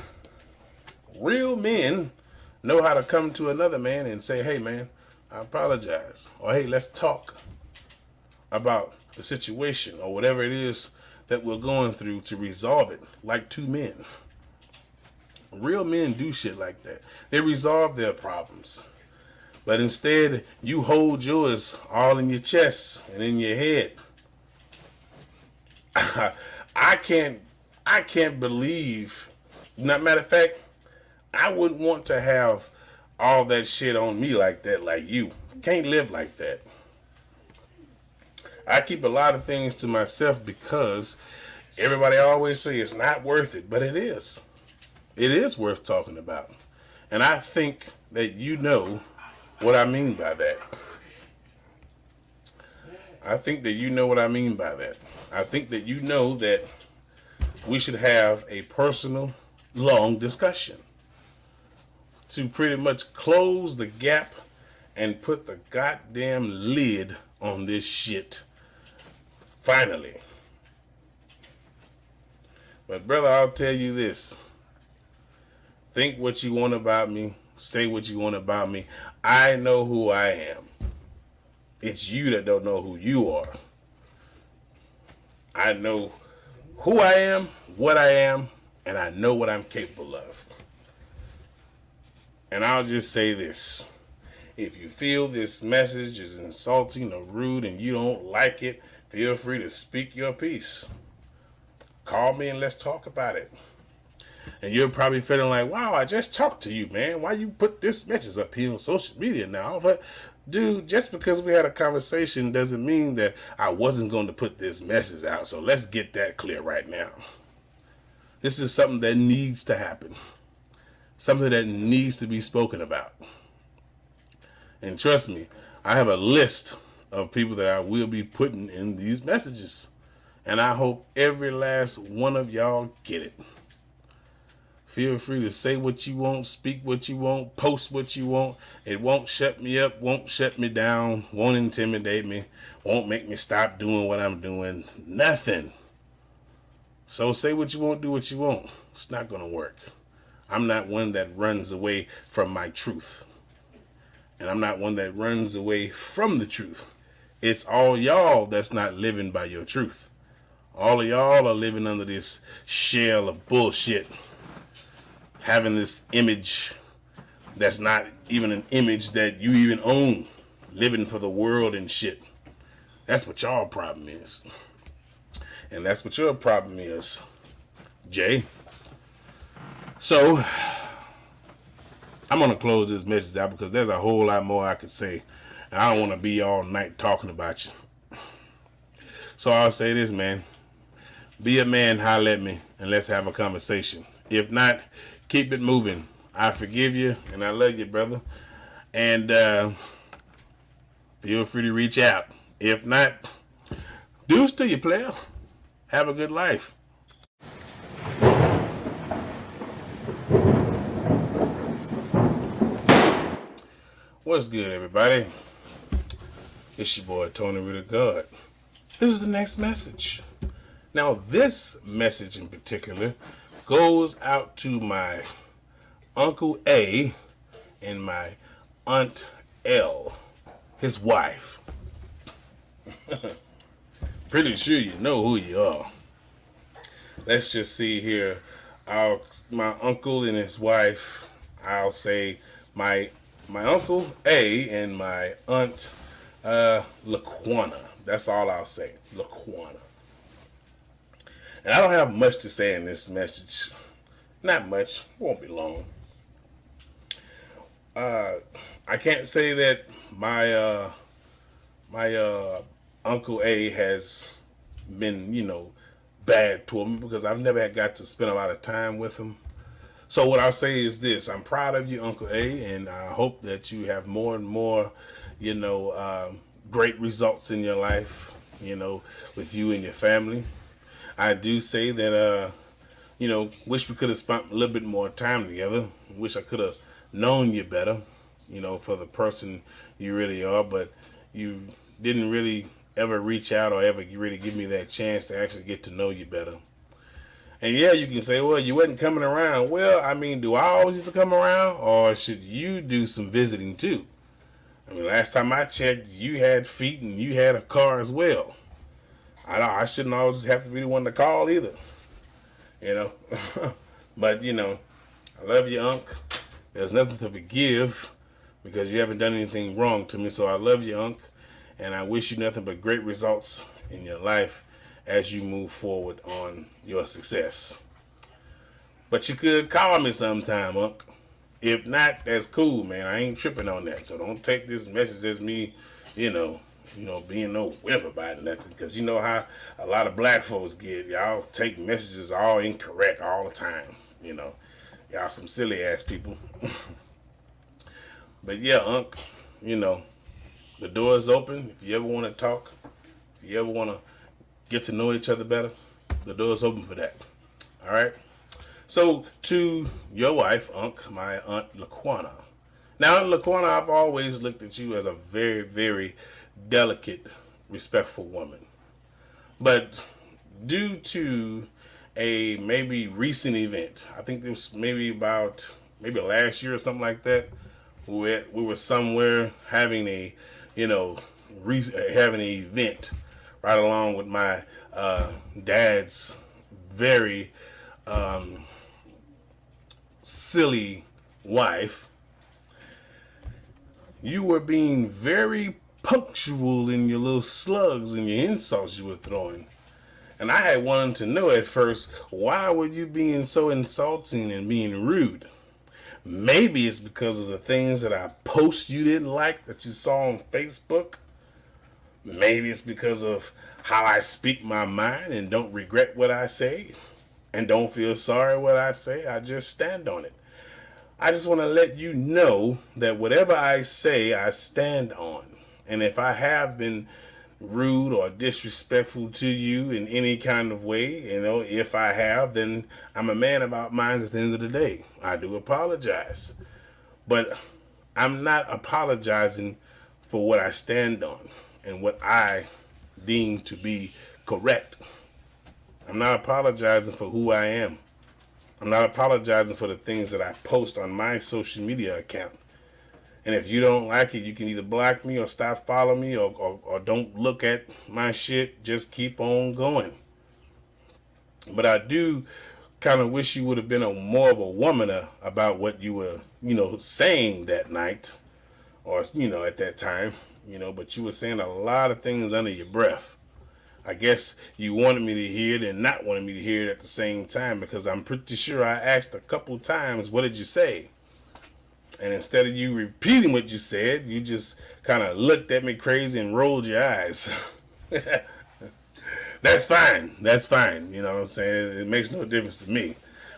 real men know how to come to another man and say, hey man, I apologize. Or hey, let's talk about the situation or whatever it is that we're going through to resolve it like two men. Real men do shit like that. They resolve their problems. But instead, you hold yours all in your chest and in your head. I can't believe, matter of fact, I wouldn't want to have all that shit on me like that, like you. Can't live like that. I keep a lot of things to myself because everybody always say it's not worth it, but it is. It is worth talking about. And I think that you know what I mean by that. I think that you know what I mean by that. I think that you know that we should have a personal, long discussion to pretty much close the gap and put the goddamn lid on this shit. Finally. But brother, I'll tell you this. Think what you want about me. Say what you want about me. I know who I am. It's you that don't know who you are. I know who I am, what I am, and I know what I'm capable of. And I'll just say this. If you feel this message is insulting or rude and you don't like it, feel free to speak your piece. Call me and let's talk about it. And you're probably feeling like, wow, I just talked to you, man. Why you put this message up here on social media now? But dude, just because we had a conversation doesn't mean that I wasn't going to put this message out. So let's get that clear right now. This is something that needs to happen. Something that needs to be spoken about. And trust me, I have a list of people that I will be putting in these messages. And I hope every last one of y'all get it. Feel free to say what you want, speak what you want, post what you want. It won't shut me up, won't shut me down, won't intimidate me, won't make me stop doing what I'm doing. Nothing. So say what you want, do what you want. It's not going to work. I'm not one that runs away from my truth. And I'm not one that runs away from the truth. It's all y'all that's not living by your truth. All of y'all are living under this shell of bullshit. Having this image that's not even an image that you even own. Living for the world and shit. That's what y'all problem is. And that's what your problem is, Jay. So, I'm going to close this message out because there's a whole lot more I could say. And I don't want to be all night talking about you. So I'll say this, man. Be a man, holler at me, and let's have a conversation. If not, keep it moving. I forgive you, and I love you, brother. And feel free to reach out. If not, deuce to you, player. Have a good life. What's good, everybody? It's your boy, Tony Real God. This is the next message. Now, this message in particular goes out to my Uncle A and my Aunt L, his wife. Pretty sure you know who you are. Let's just see here. My uncle and his wife, I'll say my Uncle A and my Aunt Laquana. That's all I'll say, Laquana. And I don't have much to say in this message. Not much. Won't be long. I can't say that my Uncle A has been, bad to him because I've never got to spend a lot of time with him. So what I'll say is this: I'm proud of you, Uncle A, and I hope that you have more and more, great results in your life, with you and your family. I do say that, wish we could have spent a little bit more time together. Wish I could have known you better, for the person you really are, but you didn't really ever reach out or ever really give me that chance to actually get to know you better. And yeah, you can say, well, you wasn't coming around. Well, I mean, do I always have to come around, or should you do some visiting too? I mean, last time I checked, you had feet and you had a car as well. I shouldn't always have to be the one to call either, But, I love you, Unc. There's nothing to forgive because you haven't done anything wrong to me. So I love you, Unc. And I wish you nothing but great results in your life as you move forward on your success. But you could call me sometime, Unc. If not, that's cool, man. I ain't tripping on that. So don't take this message as me, being no wimp about nothing. Because you know how a lot of black folks get. Y'all take messages all incorrect all the time. Y'all some silly ass people. But yeah, Unc, the door is open. If you ever want to talk, if you ever want to get to know each other better, the door is open for that. All right? So, to your wife, Unc, my Aunt Laquana. Now, Aunt Laquana, I've always looked at you as a very, very delicate, respectful woman. But due to a maybe recent event, I think it was maybe last year or something like that, we were somewhere having a having an event right along with my dad's very silly wife. You were being very punctual in your little slugs and your insults you were throwing. And I had wanted to know at first, why were you being so insulting and being rude? Maybe it's because of the things that I post you didn't like that you saw on Facebook. Maybe it's because of how I speak my mind and don't regret what I say and don't feel sorry what I say. I just stand on it. I just want to let you know that whatever I say, I stand on. And if I have been rude or disrespectful to you in any kind of way, if I have, then I'm a man about mine at the end of the day. I do apologize. But I'm not apologizing for what I stand on and what I deem to be correct. I'm not apologizing for who I am. I'm not apologizing for the things that I post on my social media account. And if you don't like it, you can either block me or stop following me or don't look at my shit. Just keep on going. But I do kind of wish you would have been more of a woman about what you were, saying that night or, at that time, but you were saying a lot of things under your breath. I guess you wanted me to hear it and not wanted me to hear it at the same time, because I'm pretty sure I asked a couple times, what did you say? And instead of you repeating what you said, you just kind of looked at me crazy and rolled your eyes. That's fine. That's fine. You know what I'm saying? It makes no difference to me.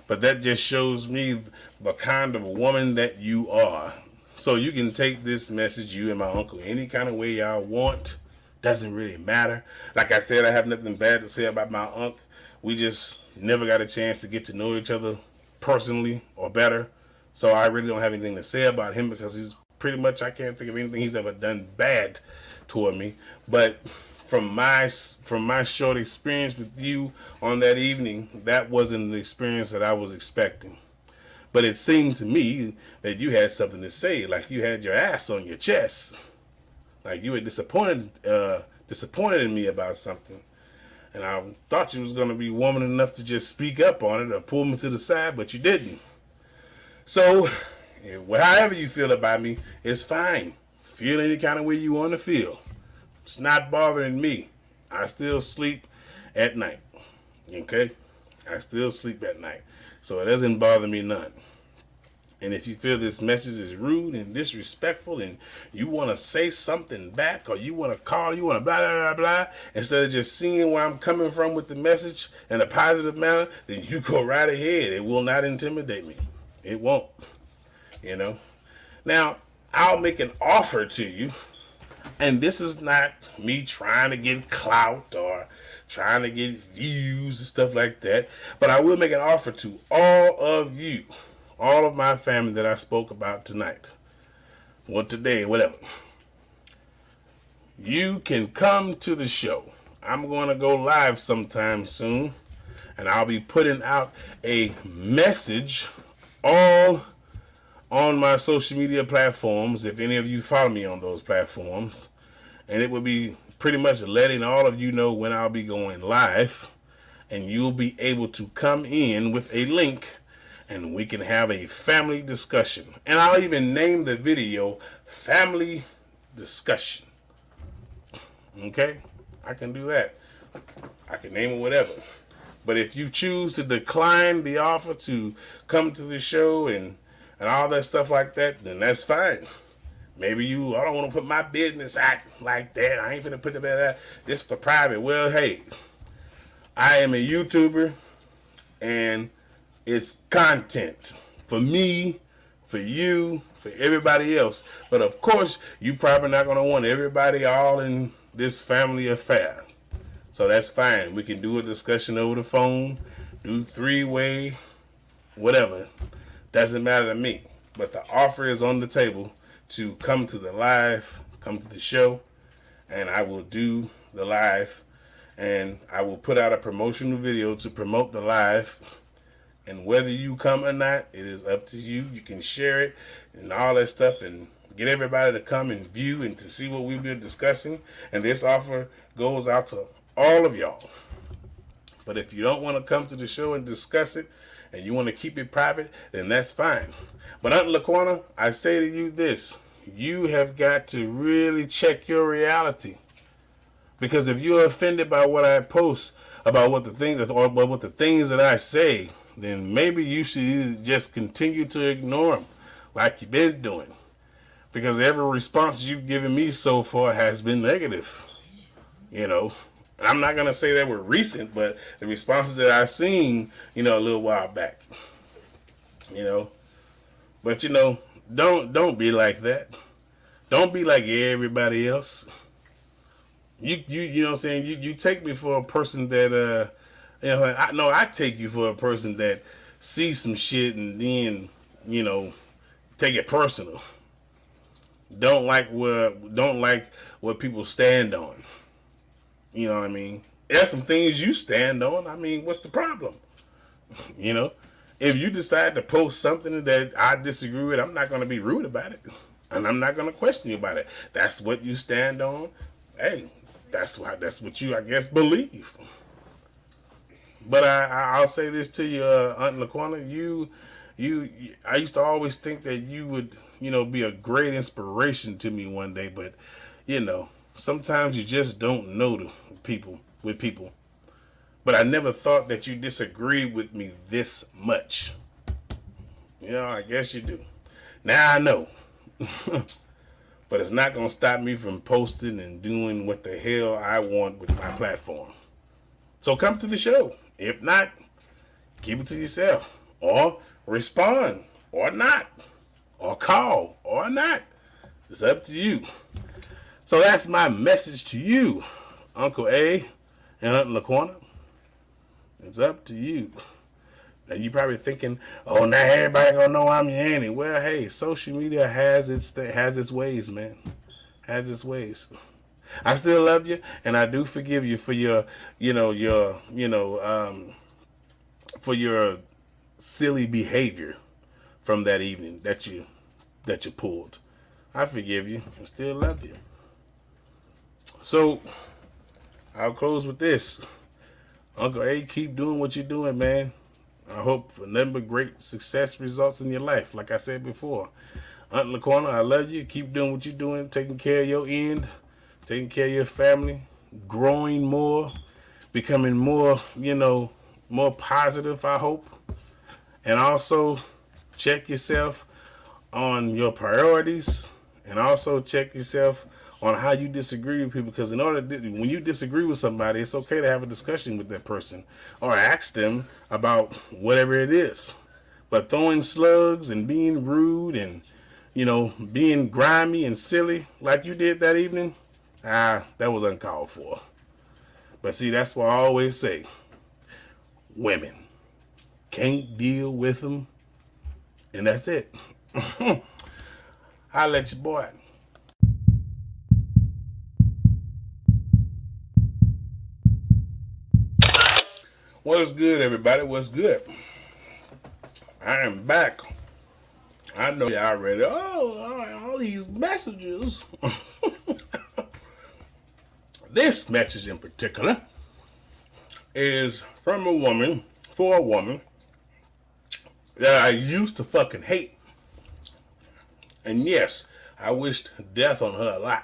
But that just shows me the kind of woman that you are. So you can take this message, you and my uncle, any kind of way y'all want. Doesn't really matter. Like I said, I have nothing bad to say about my uncle. We just never got a chance to get to know each other personally or better. So I really don't have anything to say about him, because he's pretty much, I can't think of anything he's ever done bad toward me. But from my short experience with you on that evening, that wasn't the experience that I was expecting. But it seemed to me that you had something to say, like you had your ass on your chest, like you were disappointed in me about something. And I thought you was going to be woman enough to just speak up on it or pull me to the side, but you didn't. So, however you feel about me, it's fine. Feel any kind of way you want to feel. It's not bothering me. I still sleep at night. Okay? I still sleep at night. So it doesn't bother me none. And if you feel this message is rude and disrespectful and you want to say something back, or you want to call, you want to blah, blah, blah, blah, instead of just seeing where I'm coming from with the message in a positive manner, then you go right ahead. It will not intimidate me. It won't, Now, I'll make an offer to you, and this is not me trying to get clout or trying to get views and stuff like that, but I will make an offer to all of you, all of my family that I spoke about tonight, or today, whatever. You can come to the show. I'm going to go live sometime soon, and I'll be putting out a message all on my social media platforms, if any of you follow me on those platforms. And it will be pretty much letting all of you know when I'll be going live, and you'll be able to come in with a link and we can have a family discussion. And I'll even name the video Family Discussion. Okay? I can do that. I can name it whatever. But if you choose to decline the offer to come to the show and all that stuff like that, then that's fine. Maybe I don't want to put my business out like that. I ain't finna put the out. This for private. Well, hey, I am a YouTuber, and it's content for me, for you, for everybody else. But of course, you probably not going to want everybody all in this family affair. So that's fine. We can do a discussion over the phone, do 3-way, whatever. Doesn't matter to me. But the offer is on the table to come to the live, come to the show, and I will do the live, and I will put out a promotional video to promote the live. And whether you come or not, it is up to you. You can share it and all that stuff and get everybody to come and view and to see what we've been discussing. And this offer goes out to all of y'all. But if you don't want to come to the show and discuss it, and you want to keep it private, then that's fine. But Uncle Laquana, I say to you this: you have got to really check your reality. Because if you're offended by what I post about what the things that I say, then maybe you should just continue to ignore them like you've been doing. Because every response you've given me so far has been negative. And I'm not going to say that were recent, but the responses that I've seen, a little while back. But don't be like that. Don't be like everybody else. You know what I'm saying? You take me for a person that I take you for a person that sees some shit and then, take it personal. Don't like what people stand on. You know what I mean? There's some things you stand on. I mean, what's the problem? If you decide to post something that I disagree with, I'm not going to be rude about it. And I'm not going to question you about it. That's what you stand on. Hey, that's what you, I guess, believe. But I'll say this to you, Aunt LaQuana. I used to always think that you would, be a great inspiration to me one day. But, sometimes you just don't know with people. But I never thought that you disagreed with me this much. I guess you do. Now I know. But it's not going to stop me from posting and doing what the hell I want with my platform. So come to the show. If not, keep it to yourself. Or respond. Or not. Or call. Or not. It's up to you. So that's my message to you, Uncle A and Aunt LaQuana. It's up to you. Now you probably thinking, oh, now everybody gonna know I'm your auntie. Well, hey, social media has its ways, man. Has its ways. I still love you, and I do forgive you for your silly behavior from that evening that you pulled. I forgive you. I still love you. So I'll close with this. Uncle A, keep doing what you're doing, man. I hope for nothing but great success results in your life. Like I said before, Aunt LaQuana, I love you. Keep doing what you're doing, taking care of your end, taking care of your family, growing more, becoming more, more positive, I hope. And also check yourself on your priorities, and also check yourself on how you disagree with people, because when you disagree with somebody, it's okay to have a discussion with that person or ask them about whatever it is. But throwing slugs and being rude and, being grimy and silly like you did that evening, that was uncalled for. But see, that's what I always say. Women can't deal with them, and that's it. I'll let you boy. What's good, everybody? What's good? I am back. I know y'all ready. All these messages. This message in particular is from a woman, for a woman that I used to fucking hate. And yes, I wished death on her a lot.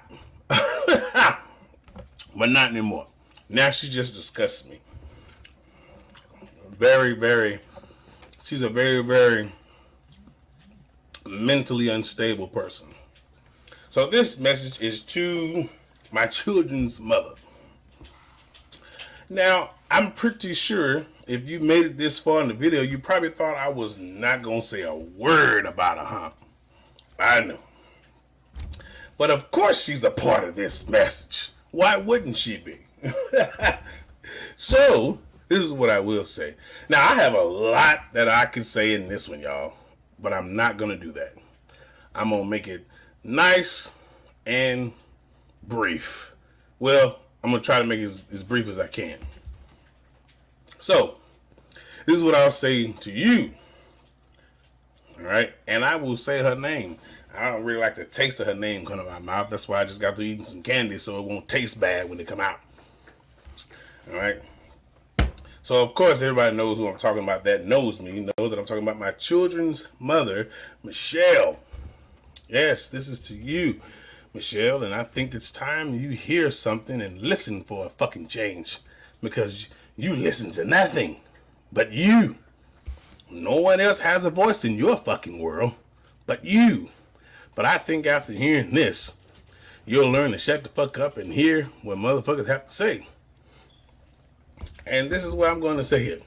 But not anymore. Now she just disgusts me. She's a very, very mentally unstable person. So this message is to my children's mother. Now, I'm pretty sure if you made it this far in the video, you probably thought I was not going to say a word about her, huh? I know. But of course she's a part of this message. Why wouldn't she be? So, this is what I will say. Now, I have a lot that I can say in this one, y'all. But I'm not going to do that. I'm going to make it nice and brief. Well, I'm going to try to make it as brief as I can. So, this is what I'll say to you. All right? And I will say her name. I don't really like the taste of her name coming out of my mouth. That's why I just got to eating some candy so it won't taste bad when they come out. All right? So, of course, everybody knows who I'm talking about that knows me. Knows that I'm talking about my children's mother, Michelle. Yes, this is to you, Michelle. And I think it's time you hear something and listen for a fucking change. Because you listen to nothing but you. No one else has a voice in your fucking world but you. But I think after hearing this, you'll learn to shut the fuck up and hear what motherfuckers have to say. And this is what I'm going to say here.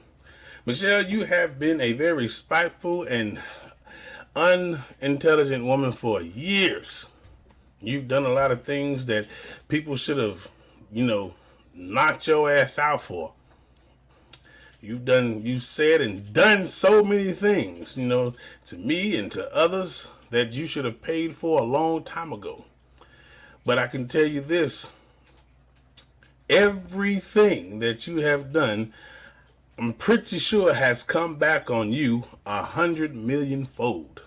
Michelle, you have been a very spiteful and unintelligent woman for years. You've done a lot of things that people should have, knocked your ass out for. You've said and done so many things, to me and to others that you should have paid for a long time ago. But I can tell you this, everything that you have done, I'm pretty sure has come back on you 100 million fold.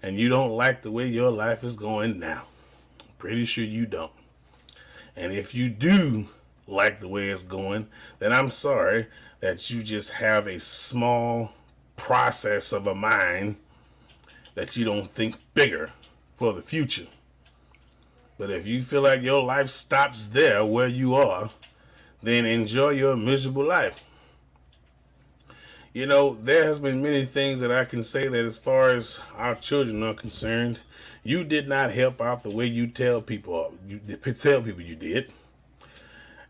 And you don't like the way your life is going now. I'm pretty sure you don't. And if you do like the way it's going, then I'm sorry that you just have a small process of a mind that you don't think bigger for the future. But if you feel like your life stops there where you are, then enjoy your miserable life. There has been many things that I can say that as far as our children are concerned, you did not help out the way you tell people you did.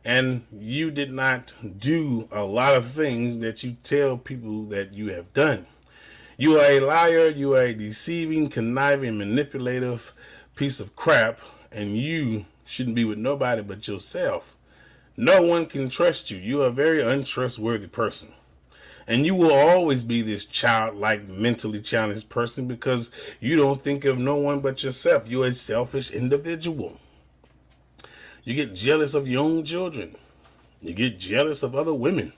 And you did not do a lot of things that you tell people that you have done. You are a liar, you are a deceiving, conniving, manipulative piece of crap, and you shouldn't be with nobody but yourself. No one can trust you. You are a very untrustworthy person. And you will always be this childlike, mentally challenged person because you don't think of no one but yourself. You're a selfish individual. You get jealous of your own children. You get jealous of other women.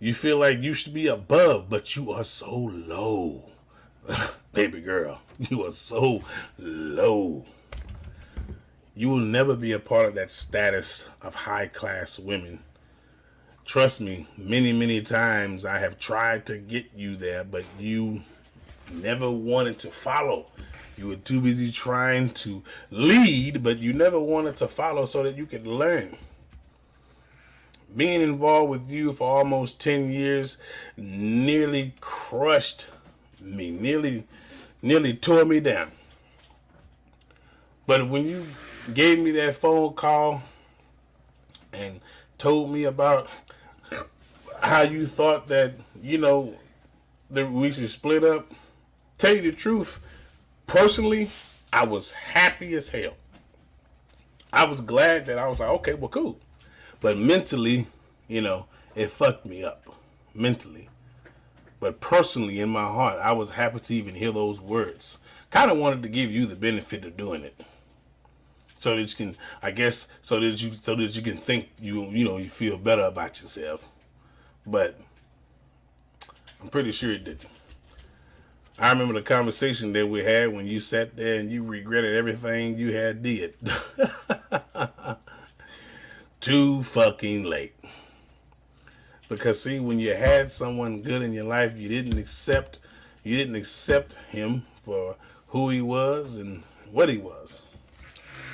You feel like you should be above, but you are so low. Baby girl, you are so low. You will never be a part of that status of high-class women. Trust me, many, many times I have tried to get you there, but you never wanted to follow. You were too busy trying to lead, but you never wanted to follow so that you could learn. Being involved with you for almost 10 years nearly crushed me, nearly tore me down. But when you gave me that phone call and told me about how you thought that, that we should split up, tell you the truth, personally, I was happy as hell. I was glad that I was like, okay, well, cool. But mentally, it fucked me up. Mentally. But personally, in my heart, I was happy to even hear those words. Kind of wanted to give you the benefit of doing it. So that you can, so that you can think you feel better about yourself. But I'm pretty sure it didn't. I remember the conversation that we had when you sat there and you regretted everything you had did. Too fucking late. Because see, when you had someone good in your life, you didn't accept him for who he was and what he was.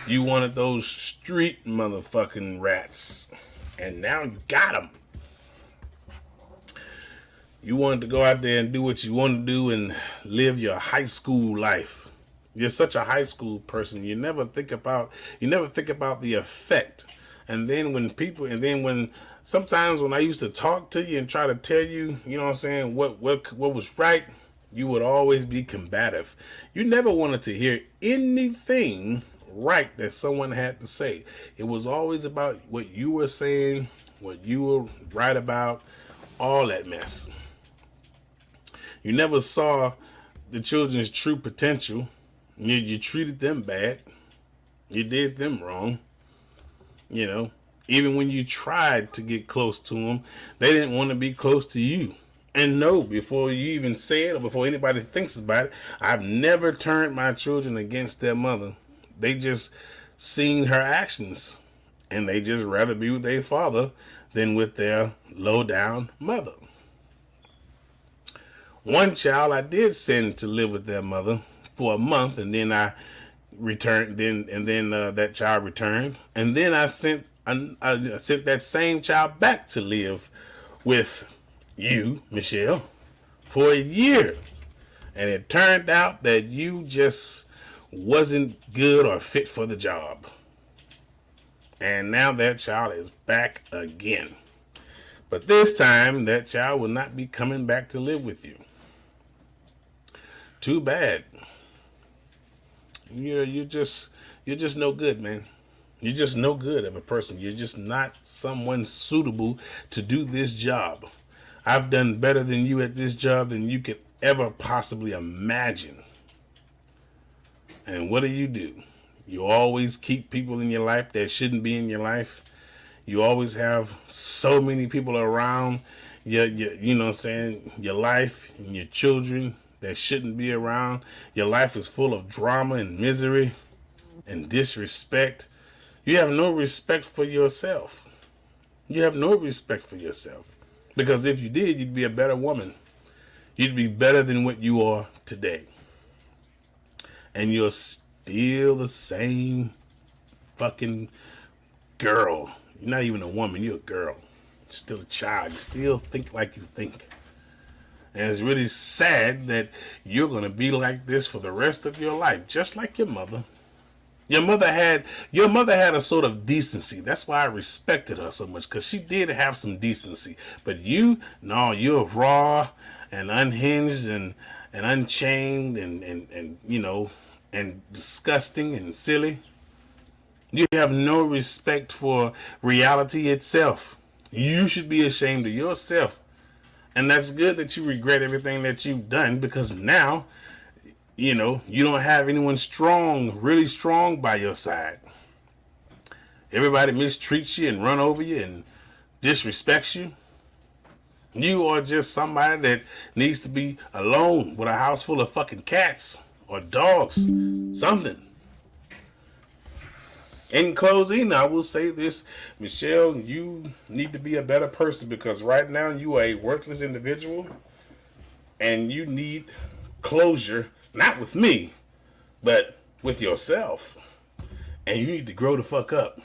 You wanted those street motherfucking rats. And now you got them. You wanted to go out there and do what you want to do and live your high school life. You're such a high school person. You never think about the effect. And then when sometimes when I used to talk to you and try to tell you, what was right, you would always be combative. You never wanted to hear anything right that someone had to say. It was always about what you were saying, what you were right about, all that mess. You never saw the children's true potential. You treated them bad. You did them wrong. Even when you tried to get close to them, they didn't want to be close to you. And no, before you even say it or before anybody thinks about it, I've never turned my children against their mother. They just seen her actions, and they just rather be with their father than with their low-down mother. One child I did send to live with their mother for a month, and then I returned. Then that child returned, and then I sent that same child back to live with you, Michelle, for a year, and it turned out that you just wasn't good or fit for the job. And now that child is back again. But this time, that child will not be coming back to live with you. Too bad. You just You're just no good, man. You're just no good of a person. You're just not someone suitable to do this job. I've done better than you at this job than you could ever possibly imagine. And what do? You always keep people in your life that shouldn't be in your life. You always have so many people around you know what I'm saying, your life and your children that shouldn't be around. Your life is full of drama and misery and disrespect. You have no respect for yourself. You have no respect for yourself. Because if you did, you'd be a better woman. You'd be better than what you are today. And you're still the same fucking girl. You're not even a woman, you're a girl. You're still a child. You still think like you think. And it's really sad that you're going to be like this for the rest of your life, just like your mother. Your mother had a sort of decency. That's why I respected her so much, because she did have some decency. But you, no, you're raw and unhinged and unchained and you know, and disgusting and silly. You have no respect for reality itself. You should be ashamed of yourself. And that's good that you regret everything that you've done, because now, you know, you don't have anyone strong, really strong by your side. Everybody mistreats you and run over you and disrespects you. You are just somebody that needs to be alone with a house full of fucking cats or dogs, something. In closing, I will say this, Michelle, you need to be a better person, because right now you are a worthless individual and you need closure, not with me, but with yourself. And you need to grow the fuck up.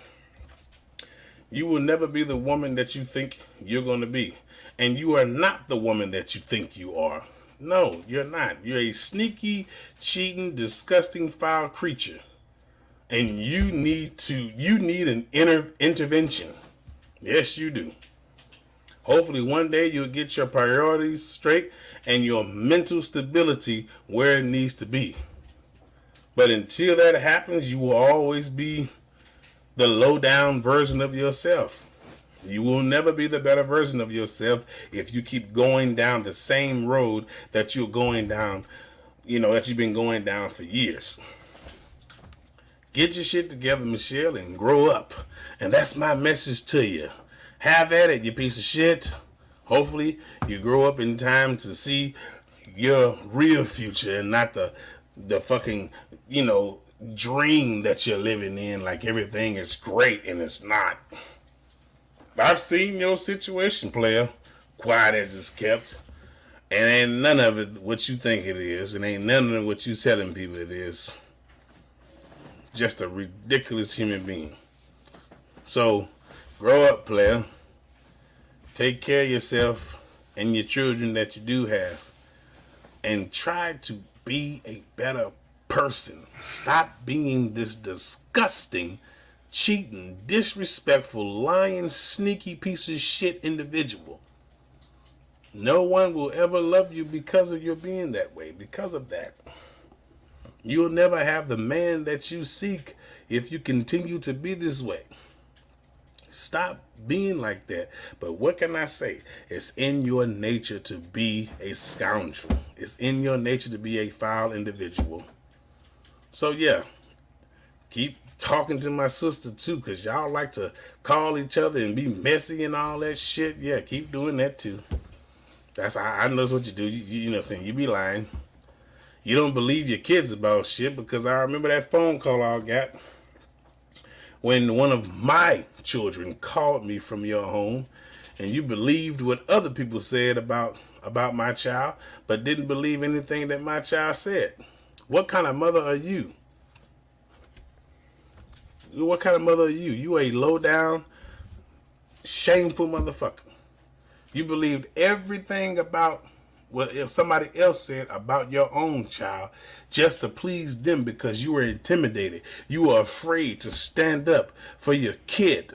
You will never be the woman that you think you're going to be. And you are not the woman that you think you are. No, you're not. You're a sneaky, cheating, disgusting, foul creature. And you need an intervention. Yes, you do. Hopefully one day you'll get your priorities straight and your mental stability where it needs to be. But until that happens, you will always be the low down version of yourself. You will never be the better version of yourself if you keep going down the same road that you're going down, you know, that you've been going down for years. Get your shit together, Michelle, and grow up. And that's my message to you. Have at it, you piece of shit. Hopefully, you grow up in time to see your real future and not the fucking, you know, dream that you're living in, like everything is great and it's not. I've seen your situation, player, quiet as it's kept. And ain't none of it what you think it is. And ain't none of it what you telling people it is. Just a ridiculous human being. So, grow up, player. Take care of yourself and your children that you do have. And try to be a better person. Stop being this disgusting, cheating, disrespectful, lying, sneaky piece of shit individual. No one will ever love you because of your being that way, because of that. You'll never have the man that you seek if you continue to be this way. Stop being like that. But what can I say? It's in your nature to be a scoundrel. It's in your nature to be a foul individual. So yeah, keep talking to my sister too, because y'all like to call each other and be messy and all that shit. Yeah, keep doing that too. I know that's what you do. You know what I'm saying? You be lying. You don't believe your kids about shit, because I remember that phone call I got when one of my children called me from your home, and you believed what other people said about my child, but didn't believe anything that my child said. What kind of mother are you? What kind of mother are you? You a low down, shameful motherfucker. You believed everything about what if somebody else said about your own child just to please them, because you were intimidated. You were afraid to stand up for your kid.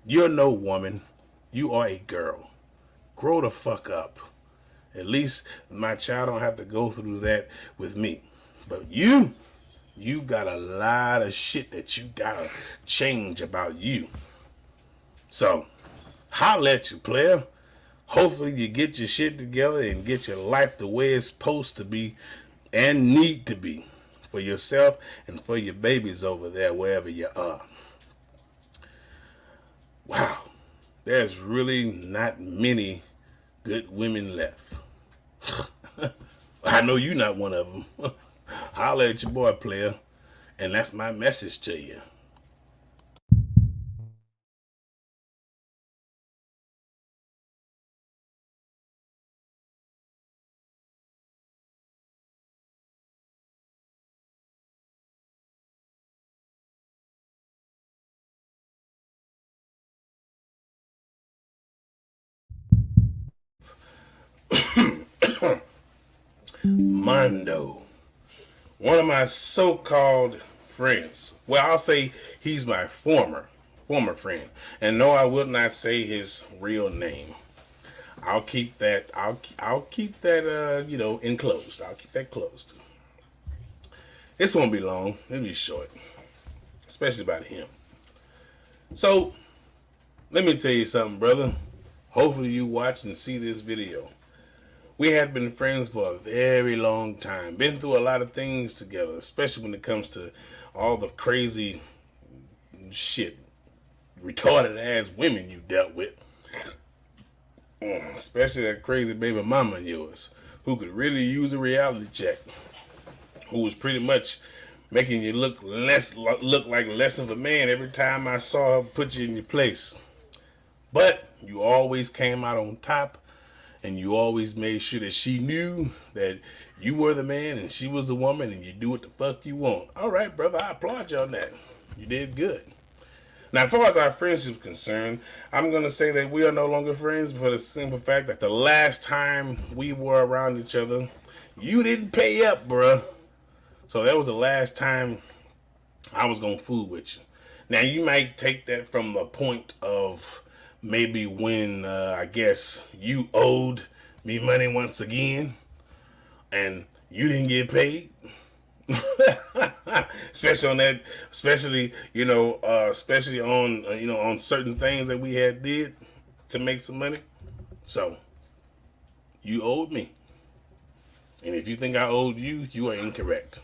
You're no woman. You are a girl. Grow the fuck up. At least my child don't have to go through that with me. But you You got a lot of shit that you gotta change about you. So, holla at you, player. Hopefully you get your shit together and get your life the way it's supposed to be and need to be for yourself and for your babies over there, wherever you are. Wow. There's really not many good women left. I know you're not one of them. Holla at your boy, player. And that's my message to you. Mondo. One of my so-called friends. Well, I'll say he's my former friend. And no, I will not say his real name. I'll keep that. I'll keep that. Enclosed. I'll keep that closed. This won't be long. It'll be short, especially about him. So, let me tell you something, brother. Hopefully, you watch and see this video. We have been friends for a very long time. Been through a lot of things together, especially when it comes to all the crazy shit, retarded ass women you dealt with. Especially that crazy baby mama of yours, who could really use a reality check. Who was pretty much making you look like less of a man every time I saw her put you in your place. But you always came out on top. And you always made sure that she knew that you were the man and she was the woman and you do what the fuck you want. All right, brother, I applaud you on that. You did good. Now, as far as our friendship is concerned, I'm going to say that we are no longer friends for the simple fact that the last time we were around each other, you didn't pay up, bruh. So that was the last time I was going to fool with you. Now, you might take that from a point of maybe when I guess you owed me money once again and you didn't get paid. especially on that, especially on on certain things that we had did to make some money. So you owed me. And if you think I owed you, you are incorrect.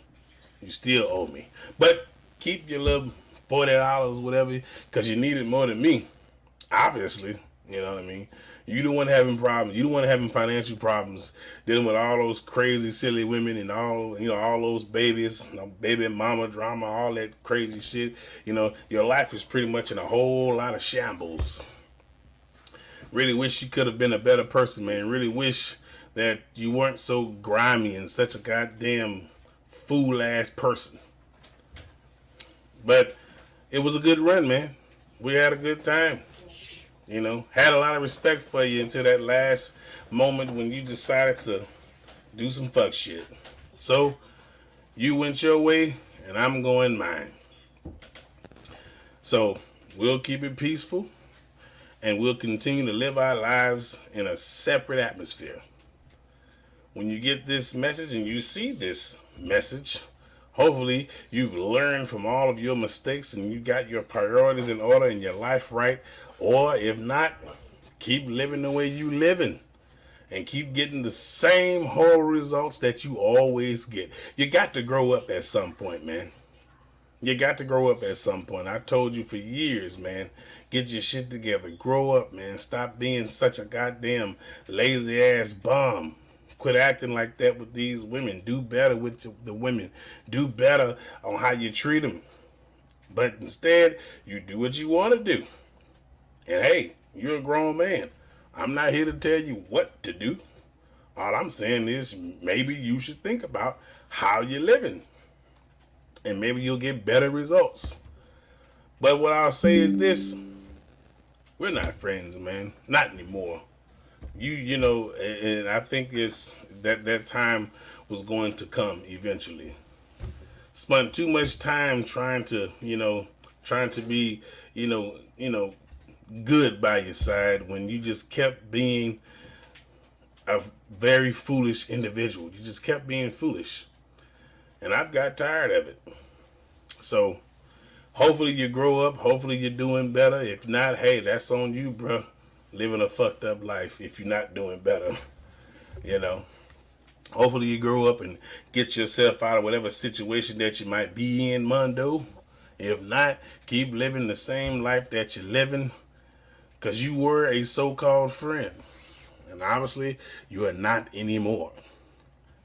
You still owe me. But keep your little $40, whatever, because you need it more than me. Obviously, you know what I mean? You don't want having problems. You don't want having financial problems dealing with all those crazy, silly women and all those babies, baby mama drama, all that crazy shit. Your life is pretty much in a whole lot of shambles. Really wish you could have been a better person, man. Really wish that you weren't so grimy and such a goddamn fool-ass person. But it was a good run, man. We had a good time. Had a lot of respect for you until that last moment when you decided to do some fuck shit. So, you went your way, and I'm going mine. So, we'll keep it peaceful, and we'll continue to live our lives in a separate atmosphere. When you get this message and you see this message, hopefully you've learned from all of your mistakes and you got your priorities in order and your life right. Or if not, keep living the way you living and keep getting the same horrible results that you always get. You got to grow up at some point, man. You got to grow up at some point. I told you for years, man, get your shit together. Grow up, man. Stop being such a goddamn lazy ass bum. Quit acting like that with these women. Do better with the women. Do better on how you treat them. But instead, you do what you want to do. And hey, you're a grown man. I'm not here to tell you what to do. All I'm saying is maybe you should think about how you're living. And maybe you'll get better results. But what I'll say is this. We're not friends, man. Not anymore. And I think it's that time was going to come eventually. Spent too much time trying to be, good by your side when you just kept being a very foolish individual. You just kept being foolish. And I've got tired of it. So hopefully you grow up. Hopefully you're doing better. If not, hey, that's on you, bro. Living a fucked up life if you're not doing better. You know. Hopefully you grow up and get yourself out of whatever situation that you might be in, Mondo. If not, keep living the same life that you're living, because you were a so-called friend. And obviously, you are not anymore.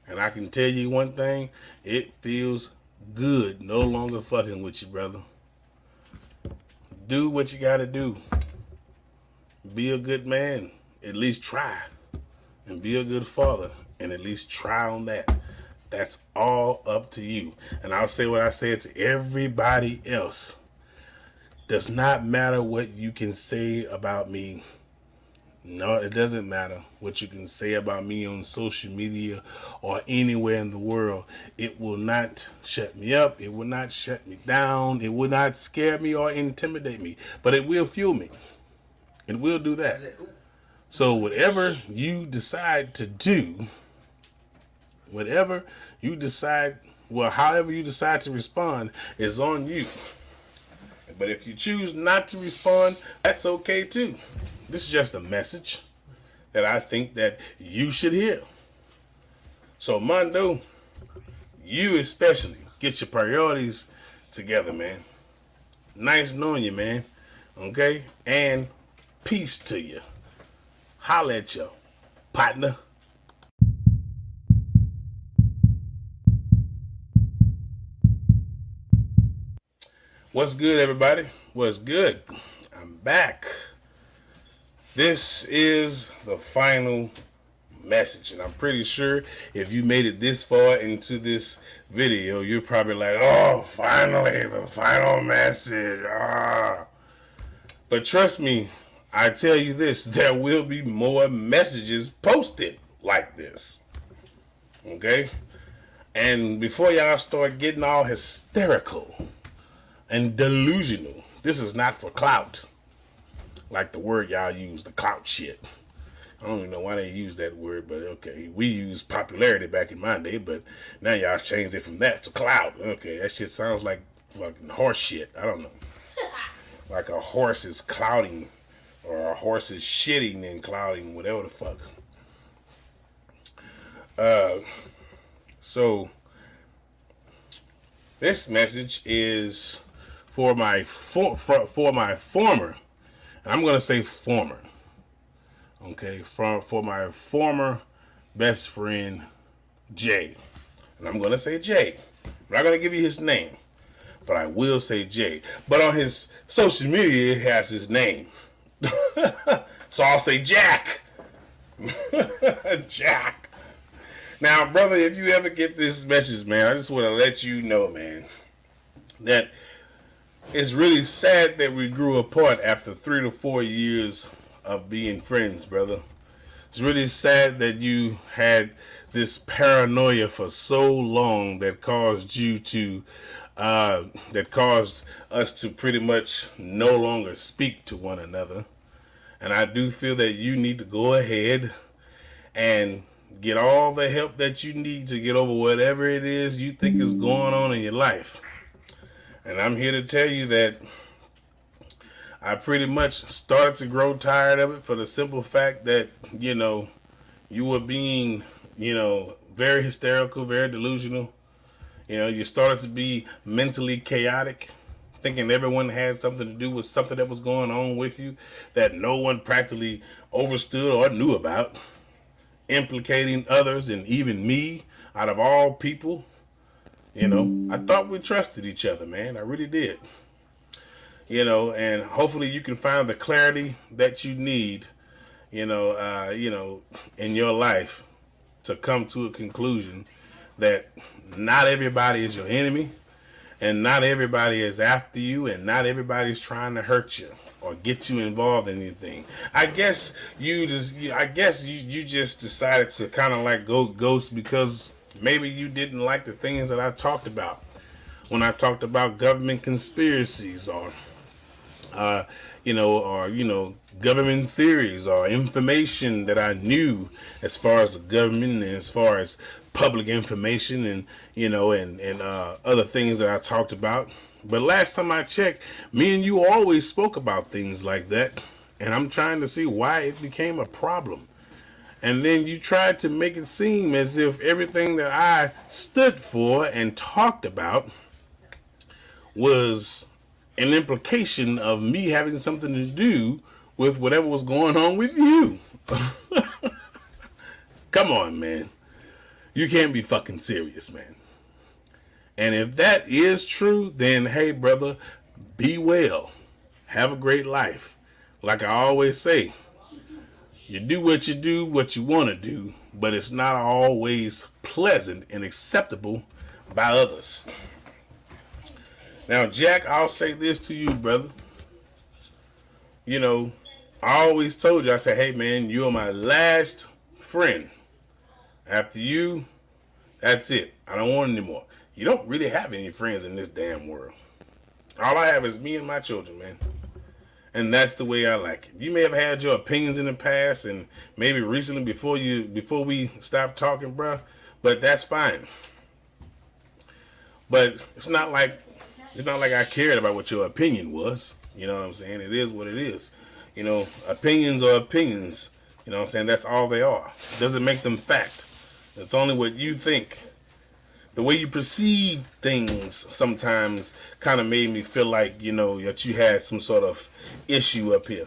And I can tell you one thing, it feels good no longer fucking with you, brother. Do what you gotta do. Be a good man. At least try. And be a good father. And at least try on that. That's all up to you. And I'll say what I said to everybody else. Does not matter what you can say about me. No, it doesn't matter what you can say about me on social media or anywhere in the world. It will not shut me up. It will not shut me down. It will not scare me or intimidate me. But it will fuel me. It will do that. So whatever you decide to do, whatever you decide, well, however you decide to respond is on you. But if you choose not to respond, that's okay too. This is just a message that I think that you should hear. So Mondo, you especially, get your priorities together, man. Nice knowing you, man. Okay? And peace to you. Holla at you, partner. What's good, everybody? What's good? I'm back. This is the final message, and I'm pretty sure if you made it this far into this video, you're probably like, oh, finally, the final message. But trust me, I tell you this, there will be more messages posted like this. Okay? And before y'all start getting all hysterical and delusional, this is not for clout. Like the word y'all use, the clout shit. I don't even know why they use that word, but okay. We used popularity back in my day, but now y'all changed it from that to clout. Okay, that shit sounds like fucking horse shit. I don't know. Like a horse is clouting, or a horse is shitting and clouding, whatever the fuck. So this message is for my former, and I'm gonna say former, okay, for my former best friend Jay, and I'm gonna say Jay. I'm not gonna give you his name, but I will say Jay. But on his social media, it has his name, so I'll say Jack. Jack. Now, brother, if you ever get this message, man, I just want to let you know, man, that it's really sad that we grew apart after 3 to 4 years of being friends, brother. It's really sad that you had this paranoia for so long that caused you to, that caused us to pretty much no longer speak to one another. And I do feel that you need to go ahead and get all the help that you need to get over whatever it is you think is going on in your life. And I'm here to tell you that I pretty much started to grow tired of it for the simple fact that, you know, you were being, you know, very hysterical, very delusional. You know, you started to be mentally chaotic, thinking everyone had something to do with something that was going on with you that no one practically understood or knew about, implicating others and even me out of all people. You know, I thought we trusted each other, man. I really did. You know, and hopefully you can find the clarity that you need, you know, in your life to come to a conclusion that not everybody is your enemy, and not everybody is after you, and not everybody's trying to hurt you or get you involved in anything. I guess you just decided to kind of like go ghost because maybe you didn't like the things that I talked about when I talked about government conspiracies, or or government theories or information that I knew as far as the government and as far as public information and other things that I talked about. But last time I checked, me and you always spoke about things like that, and I'm trying to see why it became a problem. And then you tried to make it seem as if everything that I stood for and talked about was an implication of me having something to do with whatever was going on with you. Come on, man. You can't be fucking serious, man. And if that is true, then hey, brother, be well. Have a great life. Like I always say, you do, what you want to do, but it's not always pleasant and acceptable by others. Now, Jack, I'll say this to you, brother. I always told you, I said, hey, man, you're my last friend. After you, that's it. I don't want any more. You don't really have any friends in this damn world. All I have is me and my children, man. And that's the way I like it. You may have had your opinions in the past and maybe recently before we stopped talking, bruh, but that's fine. But it's not like I cared about what your opinion was. You know what I'm saying? It is what it is. Opinions are opinions. You know what I'm saying? That's all they are. It doesn't make them fact. It's only what you think. The way you perceive things sometimes kind of made me feel like, that you had some sort of issue up here.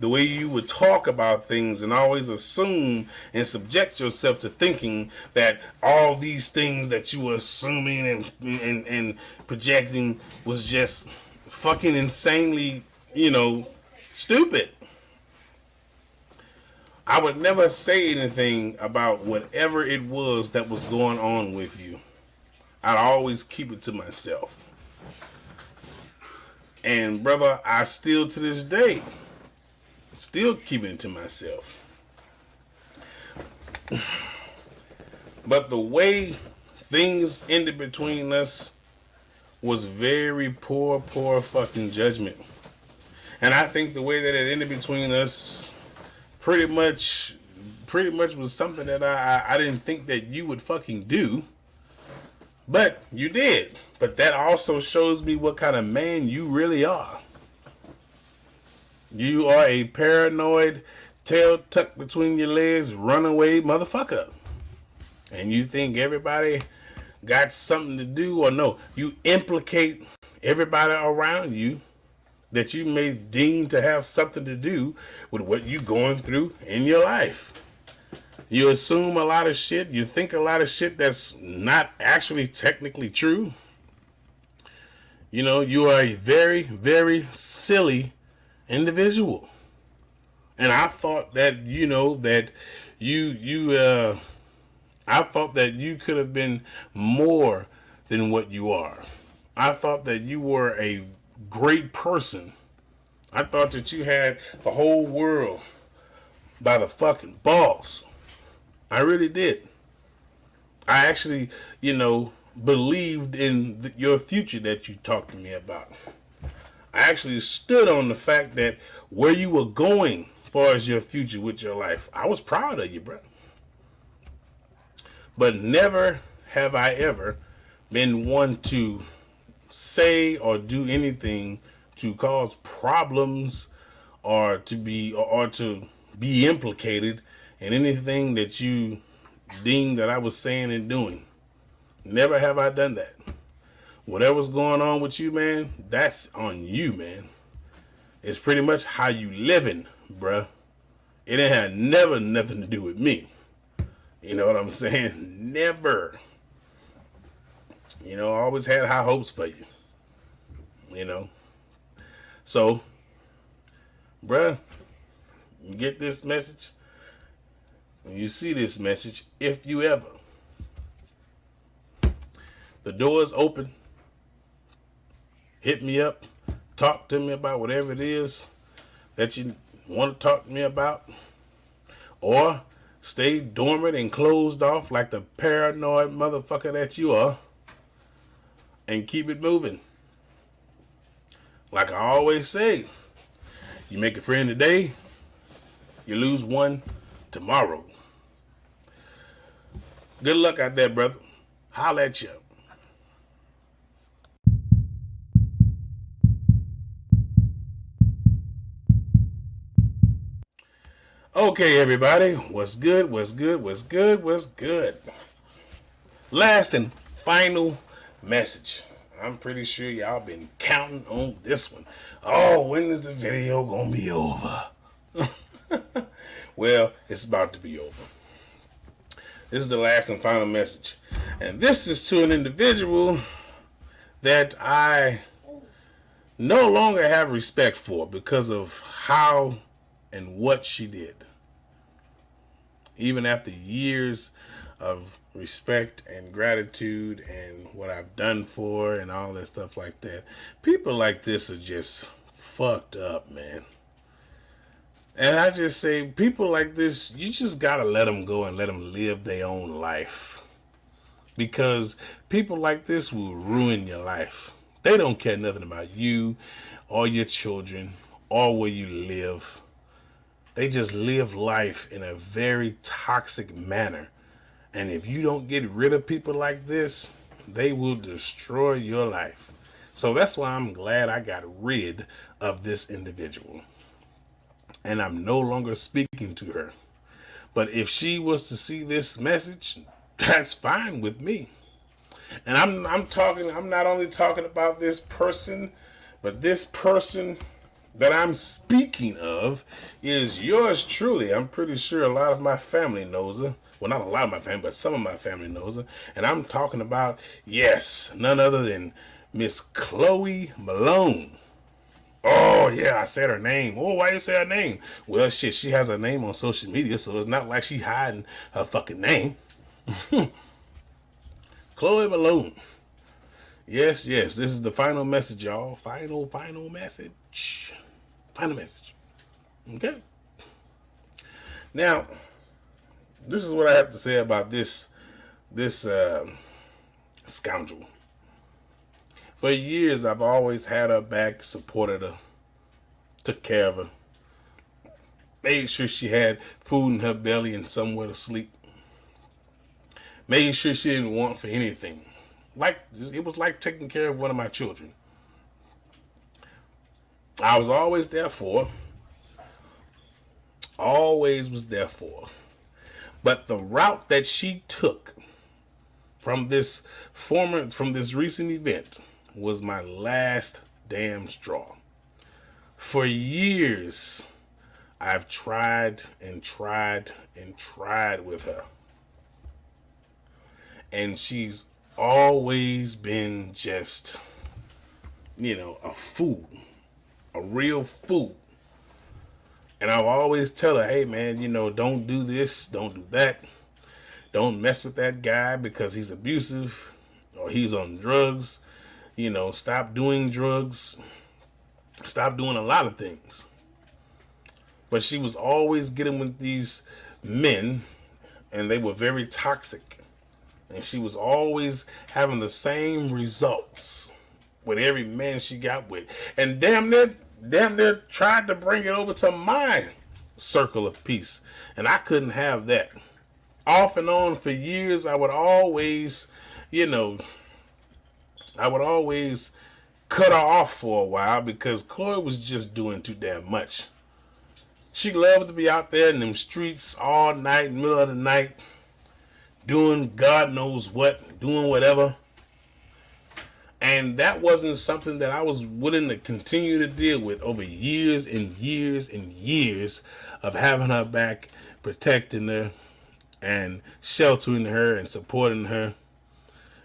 The way you would talk about things and always assume and subject yourself to thinking that all these things that you were assuming and projecting was just fucking insanely, stupid. I would never say anything about whatever it was that was going on with you. I'd always keep it to myself. And brother, I still to this day, still keep it to myself. But the way things ended between us was very poor fucking judgment. And I think the way that it ended between us pretty much was something that I didn't think that you would fucking do. But you did. But that also shows me what kind of man you really are. You are a paranoid, tail tucked between your legs, runaway motherfucker. And you think everybody got something to do, or no, you implicate everybody around you that you may deem to have something to do with what you're going through in your life. You assume a lot of shit. You think a lot of shit that's not actually technically true. You are a very, very silly individual. And I thought that, I thought that you could have been more than what you are. I thought that you were a great person. I thought that you had the whole world by the fucking balls. I really did. I actually, believed in your future that you talked to me about. I actually stood on the fact that where you were going as far as your future with your life, I was proud of you, bro. But never have I ever been one to say or do anything to cause problems or to be implicated in anything that you deemed that I was saying and doing. Never have I done that. Whatever's going on with you, man, that's on you, man. It's pretty much how you living, bruh. It ain't had never nothing to do with me. You know what I'm saying? Never. I always had high hopes for you. So, bruh, you get this message. When you see this message, if you ever, the door is open. Hit me up. Talk to me about whatever it is that you want to talk to me about. Or stay dormant and closed off like the paranoid motherfucker that you are. And keep it moving. Like I always say, you make a friend today, you lose one tomorrow. Good luck out there, brother. Holla at you. Okay, everybody. What's good? What's good? What's good? What's good? Last and final message. I'm pretty sure y'all been counting on this one. Oh, when is the video gonna be over? Well, it's about to be over. This is the last and final message. And this is to an individual that I no longer have respect for because of how and what she did. Even after years of respect and gratitude and what I've done for and all that stuff like that, people like this are just fucked up, man. And I just say, people like this, you just gotta let them go and let them live their own life. Because people like this will ruin your life. They don't care nothing about you or your children or where you live. They just live life in a very toxic manner. And if you don't get rid of people like this, they will destroy your life. So that's why I'm glad I got rid of this individual. And I'm no longer speaking to her. But if she was to see this message, that's fine with me. And I'm not only talking about this person, but this person that I'm speaking of is yours truly. I'm pretty sure a lot of my family knows her. Well, not a lot of my family, but some of my family knows her. And I'm talking about, yes, none other than Miss Chloe Malone. Oh, yeah, I said her name. Oh, why you say her name? Well, shit, she has her name on social media, so it's not like she hiding her fucking name. Chloe Malone. Yes, this is the final message, y'all. Final message. Final message. Okay? Now, this is what I have to say about this scoundrel. For years, I've always had her back, supported her, took care of her, made sure she had food in her belly and somewhere to sleep, made sure she didn't want for anything. Like, it was like taking care of one of my children. I was always there for her. Always was there for her. But the route that she took from this recent event was my last damn straw. For years, I've tried and tried and tried with her. And she's always been just, a fool. A real fool. And I'll always tell her, hey man, don't do this, don't do that. Don't mess with that guy because he's abusive or he's on drugs. Stop doing drugs. Stop doing a lot of things. But she was always getting with these men and they were very toxic. And she was always having the same results with every man she got with. And damn near tried to bring it over to my circle of peace. And I couldn't have that. Off and on for years, I would always cut her off for a while because Chloe was just doing too damn much. She loved to be out there in them streets all night, middle of the night, doing God knows what, doing whatever. And that wasn't something that I was willing to continue to deal with over years and years and years of having her back, protecting her and sheltering her and supporting her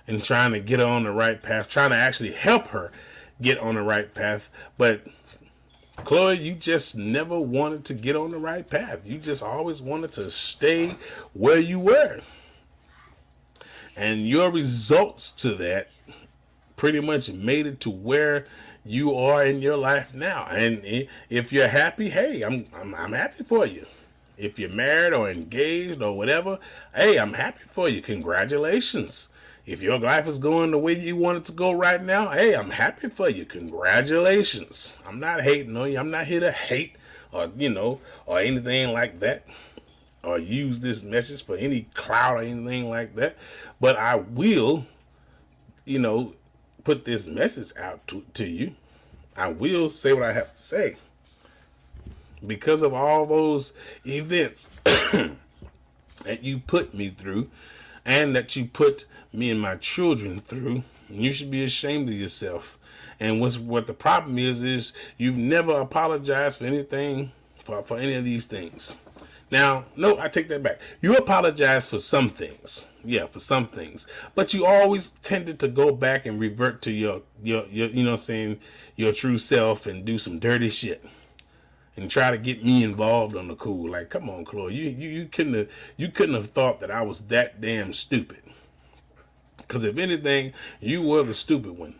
and trying to get her on the right path, trying to actually help her get on the right path. But Chloe, you just never wanted to get on the right path. You just always wanted to stay where you were. And your results to that pretty much made it to where you are in your life now. And if you're happy, hey, I'm happy for you. If you're married or engaged or whatever, hey, I'm happy for you. Congratulations. If your life is going the way you want it to go right now, hey, I'm happy for you. Congratulations. I'm not hating on you. I'm not here to hate or, or anything like that, or use this message for any clout or anything like that. But I will, put this message out to you. I will say what I have to say. Because of all those events that you put me through and that you put me and my children through, you should be ashamed of yourself. And what the problem is you've never apologized for anything, for any of these things. Now, no, I take that back. You apologize for some things. Yeah, for some things. But you always tended to go back and revert to your your true self and do some dirty shit. And try to get me involved on the cool. Like, come on, Chloe, you couldn't have thought that I was that damn stupid. Because if anything, you were the stupid one.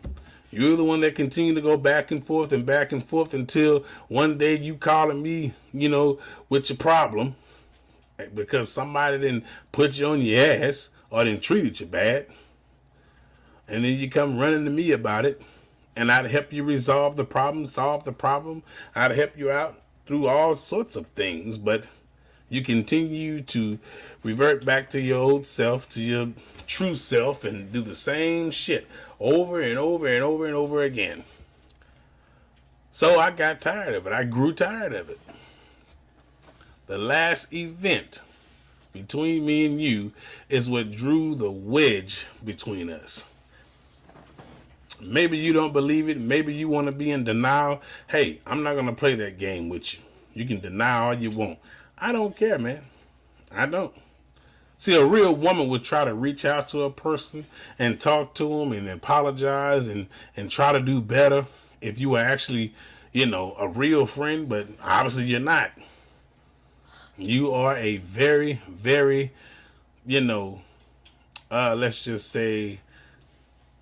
You're the one that continued to go back and forth until one day you calling me, with your problem because somebody didn't put you on your ass or didn't treated you bad. And then you come running to me about it, and I'd help you resolve the problem, solve the problem. I'd help you out through all sorts of things, but you continue to revert back to your old self, to your true self, and do the same shit over and over and over and over again. So I got tired of it. I grew tired of it. The last event between me and you is what drew the wedge between us. Maybe you don't believe it. Maybe you want to be in denial. Hey, I'm not going to play that game with you. You can deny all you want. I don't care, man. I don't. See, a real woman would try to reach out to a person and talk to them and apologize and try to do better if you were actually, a real friend, but obviously you're not. You are a very, very, let's just say,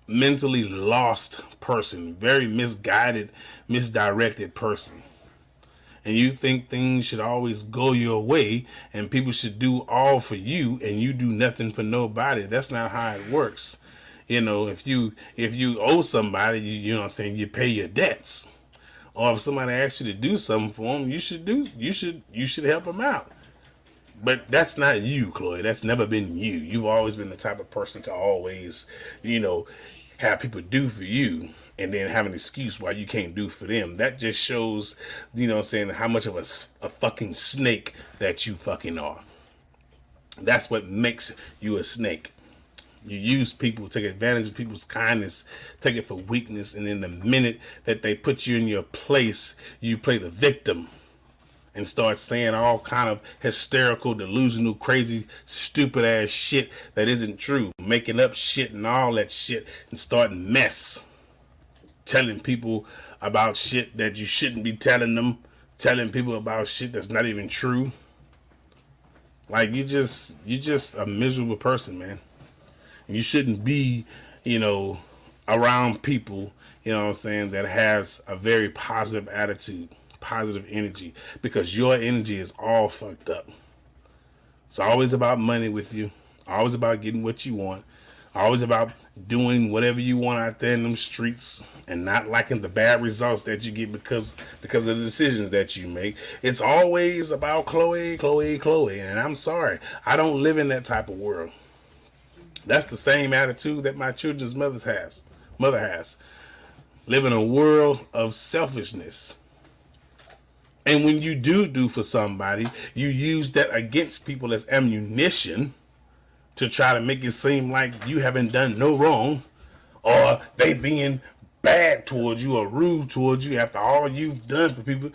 mentally lost person, very misguided, misdirected person. And you think things should always go your way and people should do all for you and you do nothing for nobody. That's not how it works. If you owe somebody, you pay your debts. Or if somebody asks you to do something for them, you should help them out. But that's not you, Chloe. That's never been you. You've always been the type of person to always, have people do for you and then have an excuse why you can't do for them. That just shows, how much of a fucking snake that you fucking are. That's what makes you a snake. You use people, take advantage of people's kindness, take it for weakness, and then the minute that they put you in your place, you play the victim and start saying all kind of hysterical, delusional, crazy, stupid ass shit that isn't true. Making up shit and all that shit and starting mess. Telling people about shit that you shouldn't be telling them. Telling people about shit that's not even true. Like, you just a miserable person, man. You shouldn't be, around people, that has a very positive attitude. Positive energy, because your energy is all fucked up. It's always about money with you, always about getting what you want, always about doing whatever you want out there in them streets and not liking the bad results that you get because of the decisions that you make. It's always about Chloe, and I'm sorry, I don't live in that type of world. That's the same attitude that my children's mother has. Live in a world of selfishness. And when you do for somebody, you use that against people as ammunition to try to make it seem like you haven't done no wrong, or they being bad towards you or rude towards you after all you've done for people.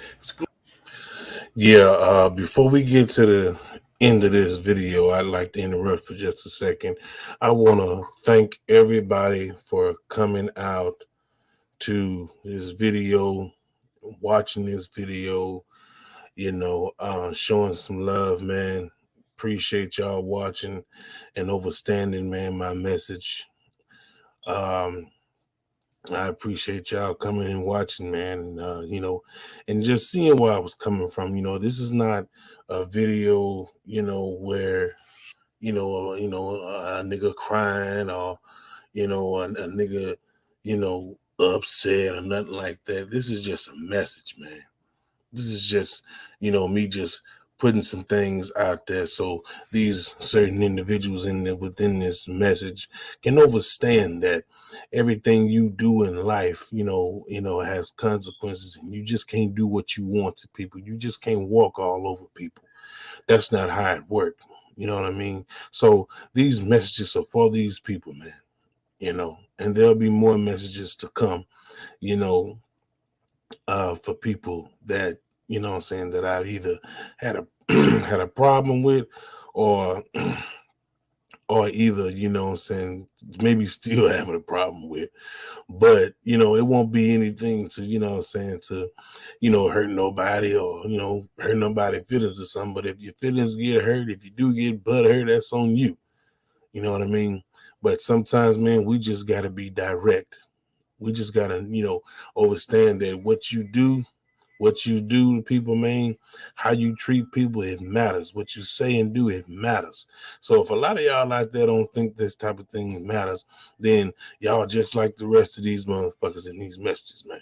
Yeah, before we get to the end of this video, I'd like to interrupt for just a second. I want to thank everybody for coming out to this video, watching this video, showing some love, man. Appreciate y'all watching and understanding, man, my message. I appreciate y'all coming and watching, man. And just seeing where I was coming from. This is not a video, where, a nigga crying or a nigga, upset or nothing like that. This is just a message, man. This is just, me just putting some things out there so these certain individuals within this message can understand that everything you do in life, has consequences, and you just can't do what you want to people. You just can't walk all over people. That's not how it works. You know what I mean? So these messages are for these people, man. And there'll be more messages to come, for people that, that I've either had a had a problem with, or either, maybe still having a problem with. But, it won't be anything to, hurt nobody, or, hurt nobody's feelings or something. But if your feelings get hurt, if you do get butt hurt, that's on you. You know what I mean? But sometimes, man, we just got to be direct. We just got to, understand that what you do to people, man, how you treat people, it matters. What you say and do, it matters. So if a lot of y'all out there don't think this type of thing matters, then y'all just like the rest of these motherfuckers in these messages, man.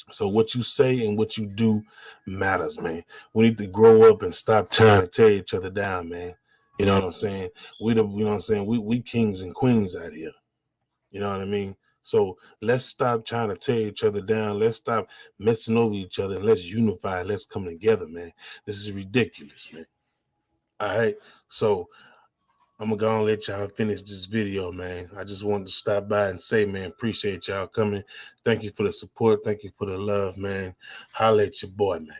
So what you say and what you do matters, man. We need to grow up and stop trying to tear each other down, man. You know what I'm saying? We kings and queens out here. You know what I mean? So let's stop trying to tear each other down. Let's stop messing over each other, and let's unify. Let's come together, man. This is ridiculous, man. All right. So I'm going to go and let y'all finish this video, man. I just wanted to stop by and say, man, appreciate y'all coming. Thank you for the support. Thank you for the love, man. Holla at your boy, man.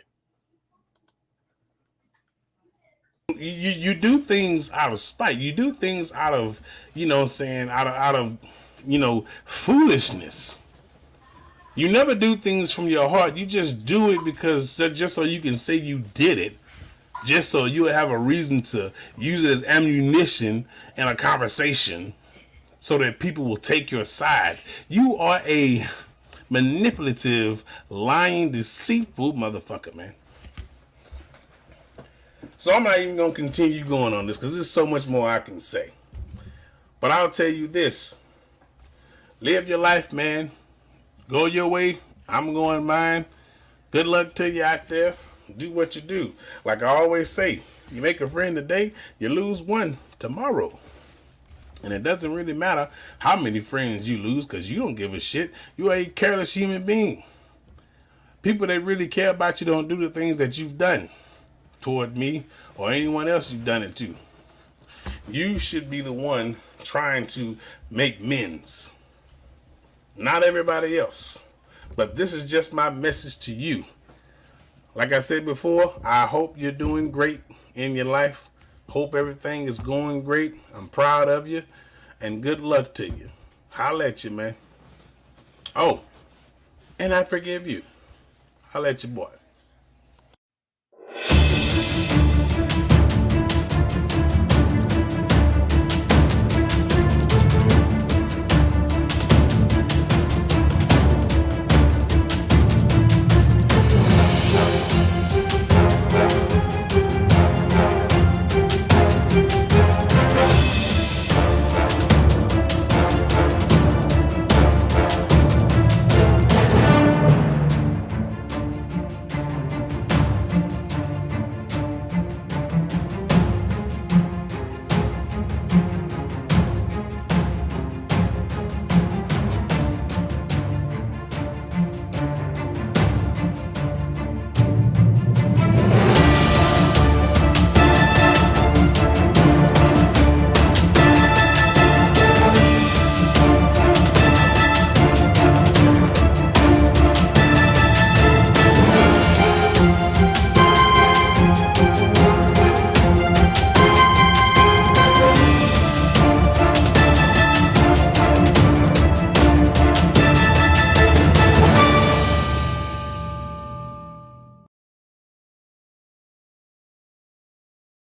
You do things out of spite. You do things out of, out of foolishness. You never do things from your heart. You just do it because just so you can say you did it. Just so you have a reason to use it as ammunition in a conversation so that people will take your side. You are a manipulative, lying, deceitful motherfucker, man. So I'm not even going to continue going on this because there's so much more I can say. But I'll tell you this. Live your life, man. Go your way. I'm going mine. Good luck to you out there. Do what you do. Like I always say, you make a friend today, you lose one tomorrow. And it doesn't really matter how many friends you lose because you don't give a shit. You are a careless human being. People that really care about you don't do the things that you've done toward me or anyone else you've done it to. You should be the one trying to make amends. Not everybody else. But this is just my message to you. Like I said before, I hope you're doing great in your life. Hope everything is going great. I'm proud of you. And good luck to you. Holla at you, man. Oh, and I forgive you. Holla at your boy.